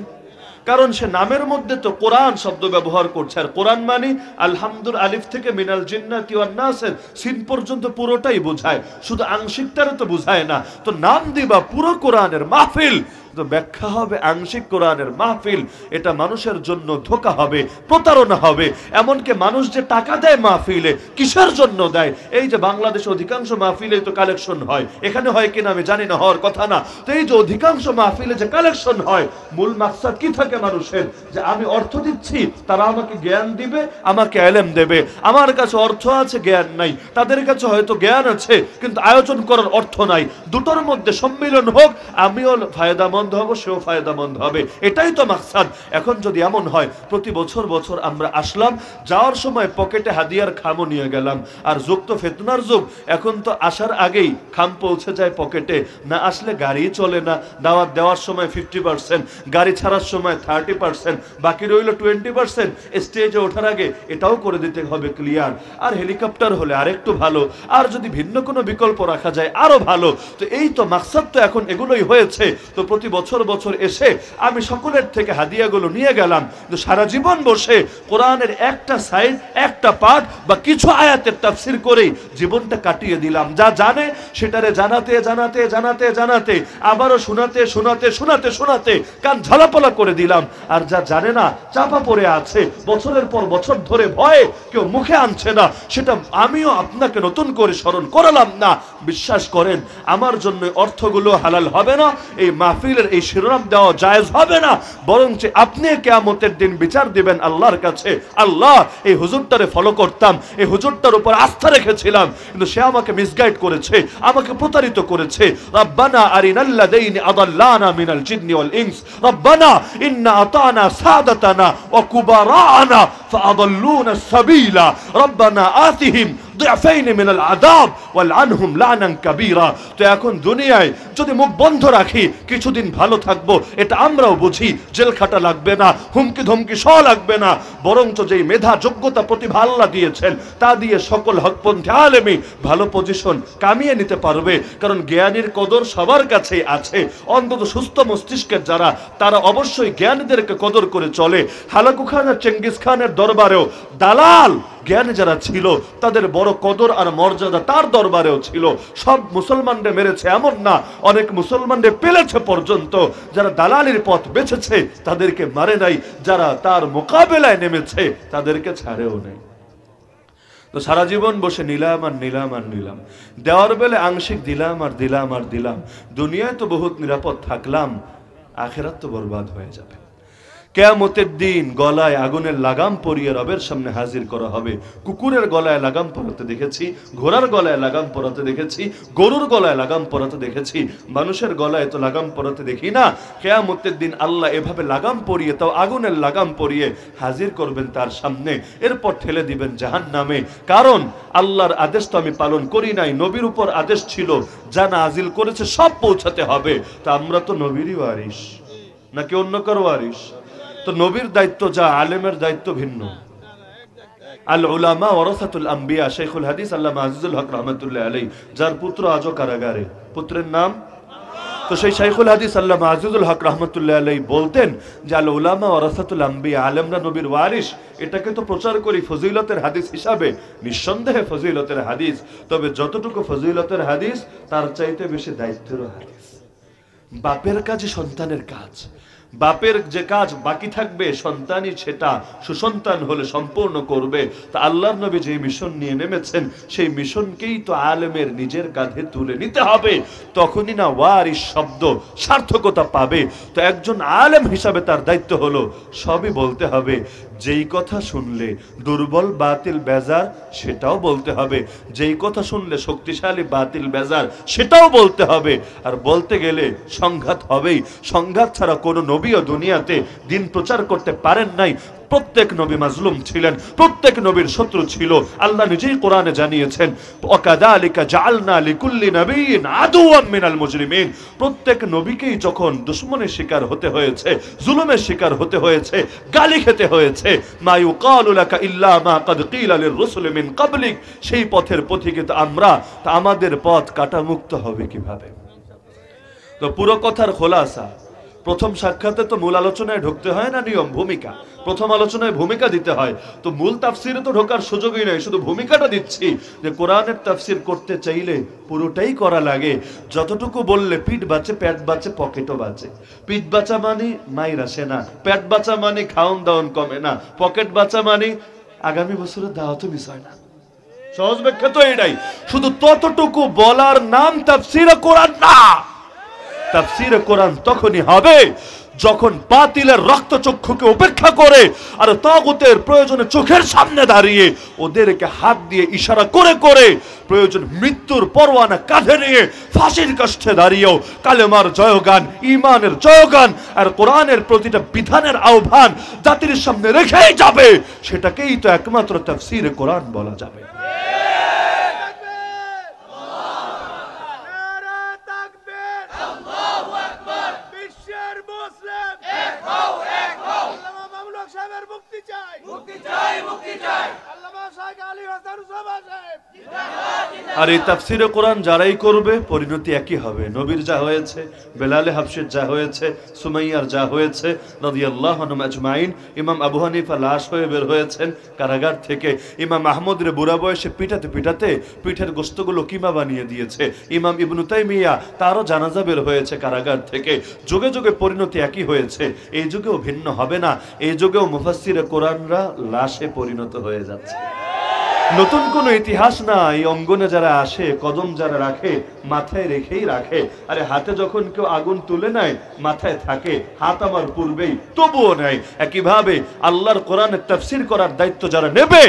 কারণ সে নামের মধ্যে তো কোরআন শব্দ ব্যবহার করছে, আর কোরআন মানে আলহামদুল আলিফ থেকে মিনাল জিন্নাতি ওয়ান নাসের সিন পর্যন্ত পুরোটাই বোঝায়, শুধু আংশিকটারে তো বোঝায় না। তো নাম দিবা পুরো কোরআনের মাহফিল, তো ব্যাখ্যা হবে আংশিক কোরআনের মাহফিল। এটা মানুষের জন্য ধোঁকা হবে, প্রতারণা হবে। এমনকি মানুষ যে টাকা দেয় মাহফিলে, কিসের জন্য দেয়? এই যে বাংলাদেশে অধিকাংশ মাহফিলে তো কালেকশন হয়, এখানে হয় কিনা আমি জানি না, হওয়ার কথা না। তো এই যে অধিকাংশ মাহফিলে যে কালেকশন হয়, মূল মাকসাদ কি থাকে মানুষের? যে আমি অর্থ দিচ্ছি, তারা আমাকে জ্ঞান দিবে, আমাকে ইলম দেবে। আমার কাছে অর্থ আছে, জ্ঞান নাই। তাদের কাছে হয়তো জ্ঞান আছে কিন্তু আয়োজন করার অর্থ নাই। দুটোর মধ্যে সম্মিলন হোক, আমিও ফায়দামন্দ হব, সেও ফায়দামন্দ হবে, এটাই তো মাকসাদ। এখন যদি এমন হয় প্রতি বছর বছর আমরা আসলাম, যাওয়ার সময় পকেটে হাদিয়ার খামও নিয়ে গেলাম, আর যুগ তো ফেতনার যুগ, এখন তো আসার আগেই খাম পৌঁছে যায় পকেটে, না আসলে গাড়ি চলে না। দাওয়াত দেওয়ার সময় 50%, গাড়ি ছাড়ার সময় 30%, বাকি রইল 20%। স্টেজে ওঠার আগে এটাও করে দিতে হবে ক্লিয়ার। আর হেলিকপ্টার হলে আরেকটু ভালো, আর যদি ভিন্ন কোনো বিকল্প রাখা যায় আরো ভালো। তো এই তো মাকসাদ, তো এখন এগুলোই হয়েছে। তো প্রতি বছর বছর এসে আমি সকলের থেকে হাদিয়াগুলো নিয়ে গেলাম, কিন্তু সারা জীবন বসে কোরআনের একটা সাইড, একটা পাঠ বা কিছু আয়াতের তাফসীর করেই জীবনটা কাটিয়ে দিলাম। যা জানে সেটারে জানাতে জানাতে জানাতে জানাতে আবারও শোনাতে শোনাতে শোনাতে শোনাতে কান ঝালাপালা করে দিলাম। আর যা জানে না, চাপা পড়ে আছে, বছরের পর বছর ধরে ভয়ে কেউ মুখে আনছে না, সেটা আমিও আপনাকে নতুন করে স্মরণ করালাম না। বিশ্বাস করেন, আমার জন্য অর্থগুলো হালাল হবে না, এই মাহফিলের এই শিরোনাম দেওয়া জায়েজ হবে না, বরঞ্চ আপনি কিয়ামতের দিন বিচার দিবেন আল্লাহর কাছে। আল্লাহ, এই হুজুরটারে ফলো করতাম, এই হুজুরটার উপর আস্থা রেখেছিলাম, কিন্তু সে আমাকে মিসগাইড করেছে, আমাকে প্রতারিত করেছে। রব্বানা আরিনাল্লাযীনা আদাল্লানা মিনাল জিন্নি ওয়াল ইনস রব্বানা ইন্না আতানা সাদাতানা ওয়া কুবারানা ফাআদাল্লুনা সাবিলা রব্বানা আতিহিম ضعفين من العذاب والعنهم لعنا كبيرا। তো এখন দুনিয়ায় যদি মুখ বন্ধ রাখি কিছুদিন ভালো থাকবো, এটা আমরাও বুঝি। জেল খাটা লাগবে না, হুমকি ধমকি সহ লাগবে না, বরঞ্চ যেই মেধা যোগ্যতা প্রতিভা আল্লাহ দিয়েছেন তা দিয়ে সকল হকপন্থী আলেমী ভালো পজিশন কামিয়ে নিতে পারবে। কারণ জ্ঞানীর কদর সবার কাছেই আছে, অন্তত সুস্থ মস্তিষ্কের যারা, তারা অবশ্যই জ্ঞানীদেরকে কদর করে চলে। হালাকু খান আর চেঙ্গিস খানের দরবারেও দালাল জ্ঞানী যারা ছিল, তাদের বড় বড় কদর আর মর্যাদা তার দরবারেও ছিল। সব মুসলমানদের মেরেছে এমন না, অনেক মুসলমানদের পেলেছে পর্যন্ত। যারা দালালির পথ বেছেছে তাদেরকে মারে নাই, যারা তার মোকাবেলায় নেমেছে তাদেরকে ছাড়েও নাই। তো সারা জীবন বসে নিলাম আর নিলাম আর নিলাম, দেওয়ার বেলে আংশিক দিলাম আর দিলাম আর দিলাম। দুনিয়ায় তো বহুত নিরাপদ থাকলাম, আখেরাত তো বরবাদ হয়ে যাবে। কিয়ামতের দিন গলায় আগুনের লাগাম পরিয়ে রবের সামনে হাজির করা হবে। কুকুরের গলায় লাগাম পরাতে দেখেছি, ঘোড়ার গলায় লাগাম পরাতে দেখেছি, গরুর গলায় লাগাম পরাতে দেখেছি, মানুষের গলায় তো লাগাম পরাতে দেখি না। কিয়ামতের দিন আল্লাহ এভাবে লাগাম পরিয়ে, তাও আগুনের লাগাম পরিয়ে হাজির করবেন তার সামনে, এরপর ঠেলে দিবেন জাহান্নামে। কারণ আল্লাহর আদেশ তো আমি পালন করি নাই, নবীর উপর আদেশ ছিল, যা নাজিল করেছে সব পৌঁছাতে হবে। তা আমরা তো নবীরই ওয়ারিস নাকি অন্য কারো ওয়ারিস? তো নবীর দায়িত্ব যা, আলেমের দায়িত্ব ভিন্ন। আল উলামা ওয়ারাসাতুল আম্বিয়া, শাইখুল হাদিস আল্লামা আজিজুল হক রাহমাতুল্লাহ আলাইহি, যার পুত্র আজও কারাগারে। পুত্রের নাম? তো সেই শাইখুল হাদিস আল্লামা আজিজুল হক রাহমাতুল্লাহ আলাইহি বলতেন যে আল উলামা ওয়ারাসাতুল আম্বিয়া, আলেমরা নবীর ওয়ারিস। এটাকে তো প্রচার করি ফজিলতের হাদিস হিসাবে, নিঃসন্দেহে ফজিলতের হাদিস। তবে যতটুকু ফজিলতের হাদিস তার চাইতে বেশি দায়িত্বেরও হাদিস। বাপের কাজে সন্তানের কাজ, বাপের যে কাজ বাকি থাকবে সন্তানই সেটা সুসন্তান হলে সম্পূর্ণ করবে। তা আল্লাহর নবী যে মিশন নিয়ে নেমেছেন, সেই মিশনকেই তো আলেমের নিজের কাঁধে তুলে নিতে হবে, তখনই না ওয়ারিস শব্দ সার্থকতা পাবে। তো একজন আলেম হিসাবে তার দায়িত্ব হলো সবই বলতে হবে। যেই কথা শুনলে দুর্বল বাতিল বেজার সেটাও বলতে হবে, যেই কথা শুনলে শক্তিশালী বাতিল বেজার সেটাও বলতে হবে। আর বলতে গেলে সংঘাত হবেই। সংঘাত ছাড়া কোনো নবীও দুনিয়াতে দিন প্রচার করতে পারেন নাই। প্রত্যেক নবী মাজলুম ছিলেন, প্রত্যেক নবীর শত্রু ছিল। আল্লাহ নিজেই কোরআনে জানিয়েছেন, ওয়াকাযালিকা জাআলনা লিকুল্লি নাবিয়্যিন আদুওয়াম মিনাল মুজরিমিন। প্রত্যেক নবীকেই যখন দুশমনের শিকার হতে হয়েছে, জুলুমের শিকার হতে হয়েছে, গালি খেতে হয়েছে, মা ইউকালু লাকা ইল্লা মা ক্বাদ কিলা লির-রুসুলি মিন ক্বাবলিক, সেই পথের পথিকে তো আমরা, তা আমাদের পথ কাটা মুক্ত হবে কিভাবে? তো পুরো কথার খোলাসা, প্রথম সাক্ষাতে তো মূল আলোচনায় ঢুকতে হয় না, নিয়ম ভূমিকা। প্রথম আলোচনায় ভূমিকা দিতে হয়। তো মূল তাফসিরে তো ঢোকার সুযোগই নেই, শুধু ভূমিকাটা দিচ্ছি যে কোরআনের তাফসির করতে চাইলে পুরোটাই করা লাগে। যতটুকু বললে পিঠ বাঁচে, পেট বাঁচে, পকেটও বাঁচে। পিঠ বাঁচা মানে মাইর আসে না, পেট বাঁচা মানে খাওন দাওন কমে না, পকেট বাঁচা মানে আগামী বছরের দাওয়াতও মিস হয় না। সহজ ব্যাখ্যা তো এটাই। শুধু ততটুকু বলার নাম তাফসিরে কোরআন না। তাফসিরে কোরআন তখনই হবে যখন বাতিলের রক্তচক্ষুকে উপেক্ষা করে আর তাগুতের প্রয়োজনে চোখের সামনে দাঁড়িয়ে ওদেরকে হাত দিয়ে ইশারা করে করে, প্রয়োজন মৃত্যুর পরোয়ানা কাঁধে নিয়ে ফাঁসির কাষ্ঠে দাঁড়িয়েও কালেমার জয়গান, ঈমানের জয়গান আর কোরআনের প্রতিটা বিধানের আহ্বান জাতির সামনে রেখেই যাবে। সেটাকেই তো একমাত্র তাফসিরে কোরআন বলা যাবে। আর এই তাফসিরে কোরআন যারাই করবে পরিণতি একই হবে। নবীর যা হয়েছে, বেলালে হাবশির যা হয়েছে, সুমাইয়ার যা হয়েছে রাদিয়াল্লাহু আনহুম আজমাইন। ইমাম আবু হানিফা লাশ হয়ে বের হয়েছেন কারাগার থেকে। ইমাম আহমদের বুড়া বয়সে পিটাতে পিটাতে পিঠের গোশতগুলো কিমা বানিয়ে দিয়েছে। ইমাম ইবনু তাইমিয়া, তারও জানাজা বের হয়েছে কারাগার থেকে। যুগে যুগে পরিণতি একই হয়েছে, এই যুগেও ভিন্ন হবে না। এই যুগেও মুফাসসিরে কোরআনরা লাশে পরিণত হয়ে যাচ্ছে। নতুন কোন ইতিহাস না। এই অঙ্গনে যারা আসে, কদম যারা রাখে, মাথায় রেখেই রাখে। আরে হাতে যখন কেউ আগুন তুলে নেয় মাথায় থাকে, হাত আমার পূর্বেই তবুও নেয়। একইভাবে আল্লাহর কোরআনের তাফসীর করার দায়িত্ব যারা নেবে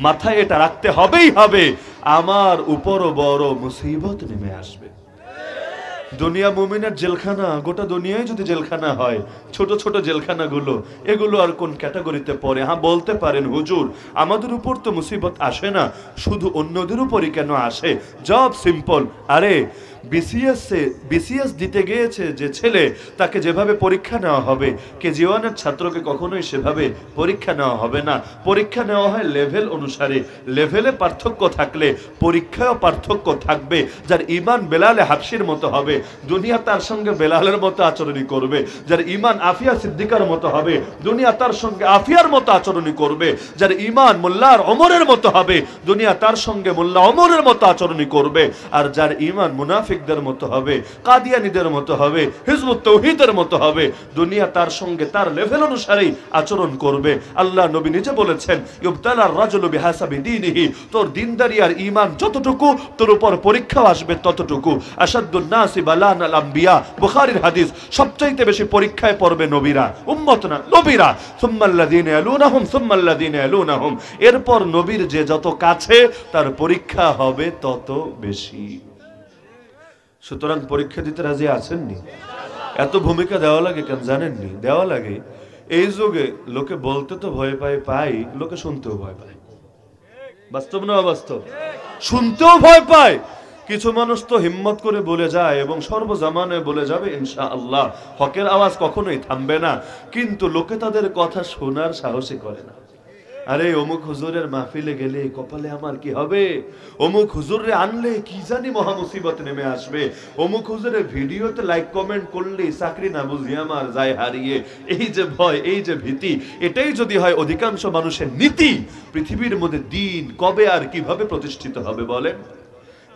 মাথায় এটা রাখতে হবেই হবে, আমার উপরও বড় মুসিবত নেমে আসবে। দুনিয়া মুমিনের জেলখানা, গোটা দুনিয়ায় যদি জেলখানা হয়, ছোট ছোট জেলখানাগুলো, এগুলো আর কোন ক্যাটাগরিতে পড়ে? হ্যাঁ, বলতে পারেন হুজুর আমাদের উপর তো মুসিবত আসে না, শুধু অন্যদের উপরই কেন আসে? জবাব সিম্পল। আরে বিসিএস দিতে গিয়েছে যে ছেলে, তাকে যেভাবে পরীক্ষা নেওয়া হবে কেজি ওয়ানের ছাত্রকে কখনোই সেভাবে পরীক্ষা নেওয়া হবে না। পরীক্ষা নেওয়া হয় লেভেল অনুসারে। লেভেলে পার্থক্য থাকলে পরীক্ষায়ও পার্থক্য থাকবে। যার ঈমান বেলালে হাবশির মতো হবে, দুনিয়া তার সঙ্গে বেলালের মতো আচরণই করবে। যার ঈমান আফিয়া সিদ্দিকার মতো হবে, দুনিয়া তার সঙ্গে আফিয়ার মতো আচরণই করবে। যার ঈমান মোল্লার ওমরের মতো হবে, দুনিয়া তার সঙ্গে মোল্লা ওমরের মতো আচরণই করবে। আর যার ঈমান মুনাফিকদের মতো হবে, কাদিয়ানীদের মতো হবে, হিজবুত তাওহীদের মতো হবে, দুনিয়া তার সঙ্গে তার লেভেল অনুসারেই আচরণ করবে। আল্লাহ নবী নিজে বলেছেন, ইউবতালার রাজুলু বিহাসাবি দীনিহি, তোর দিনদারি আর ঈমান যতটুকু তোর উপর পরীক্ষা আসবে ততটুকু। আশাদ্দুন নাসি বালান আল আম্বিয়া, বুখারীর হাদিস, সবচাইতে বেশি পরীক্ষায় পড়বে নবীরা, উম্মত না নবীরা। সুম্মাল্লাযীনা ইয়ালুনাহুম সুম্মাল্লাযীনা ইয়ালুনাহুম, এরপর নবীর যে যত কাছে তার পরীক্ষা হবে তত বেশি। সুতরাং পরীক্ষা দিতে রাজি আছেননি? এত ভূমিকা দেওয়া লাগে কেন জানেননি? দেওয়া লাগে এই যুগে লোকে বলতে তো ভয় পায়, লোকে শুনতেও ভয় পায়। বাস্তব না অবাস্তব? শুনতেও ভয় পায়। কিছু মানুষ তো হিম্মত করে বলে যায় এবং সর্বজামানায় বলে যাবে ইনশাআল্লাহ, হকের আওয়াজ কখনোই থামবে না, কিন্তু লোকে তাদের কথা শোনার সাহসই করে না। আরে অমুক হুজুরের মাহফিলে গেলে কপালে আমার কি হবে, অমুক হুজুরে আনলে কি জানি মহা মুসিবত নেমে আসবে, অমুক হুজুরের ভিডিওতে লাইক কমেন্ট করলে চাকরি না বুঝি আমার যায় হারিয়ে। এই যে ভয়, এই যে ভীতি, এটাই যদি হয় অধিকাংশ মানুষের নীতি, পৃথিবীর মধ্যে দিন কবে আর কিভাবে প্রতিষ্ঠিত হবে বলেন?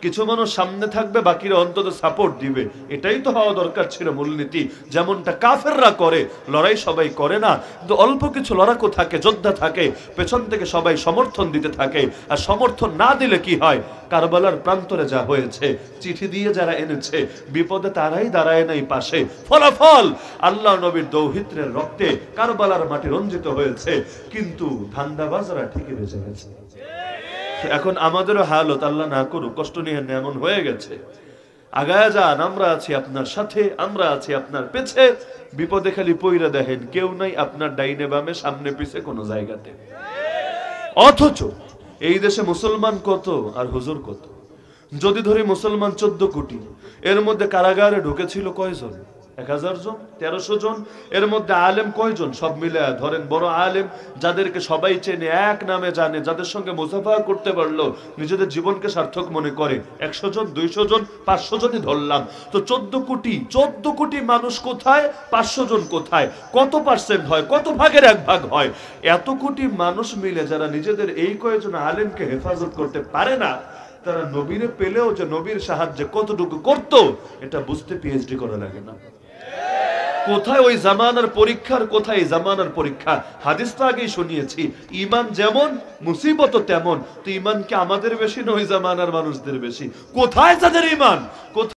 কিছু মানুষ সামনে থাকবে, বাকিরা অন্তত সাপোর্ট দিবে, এটাই তো হওয়া দরকার ছিল মূলনীতি। যেমনটা কাফেররা করে, লড়াই সবাই করে না, কিন্তু অল্প কিছু লড়াকু থাকে, যোদ্ধা থাকে, পেছন থেকে সবাই সমর্থন দিতে থাকে। আর সমর্থন না দিলে কি হয়? কারবালার প্রান্তরে যা হয়েছে, চিঠি দিয়ে যারা এনেছে, বিপদে তারাই দাঁড়ায় নাই পাশে। ফলাফল আল্লাহ নবীর দৌহিত্রের রক্তে কারবালার মাটি রঞ্জিত হয়েছে, কিন্তু ধান্দাবাজরা ঠিকই বেঁচে গেছে। এখন আমাদেরও হালত, আল্লাহ না করুক, কষ্ট নিয়ে এমন হয়ে গেছে। আগায় যান, আমরা আছি আপনার সাথে, আমরা আছি আপনার পেছে। বিপদে খালি পইরা দেখেন, কেউ নাই আপনার ডাইনে বামে, সামনে পিছে কোনো জায়গাতে। অথচ এই দেশে মুসলমান কত আর হুজুর কত? যদি ধরি মুসলমান 14 কোটি, এর মধ্যে কারাগারে ঢুকেছিল কয়জন? 1000 জন, 1300 জন। এর মধ্যে আলেম কয়জন? সব মিলে ধরেন বড় আলেম, যাদেরকে সবাই চেনে, এক নামে জানে, যাদের সঙ্গে মুসাফা করতে পারলো নিজেদের জীবনকে সার্থক মনে করে, 100 জন, 200 জন, 500 জনই ধরলাম। তো 14 কোটি মানুষ কোথায়? 500 জন কোথায়? কত পার্সেন্ট হয়? কত ভাগের 1 ভাগ হয়? এত কোটি মানুষ মিলে যারা নিজেদের এই কয়েকজন আলেমকে হেফাজত করতে পারে না, তারা নবীরে পেলেও যে নবীর সাহায্যে কতটুকু করত, এটা বুঝতে পিএইচডি করা লাগে না। কোথায় ওই জামানার পরীক্ষার, কোথায় জামানার পরীক্ষা? হাদিস তো আগেই শুনিয়েছি, ঈমান যেমন মুসিবত তেমন। তো ঈমান কি আমাদের বেশি না ওই জামানার মানুষদের বেশি? কোথায় তাদের ঈমান? কোথায়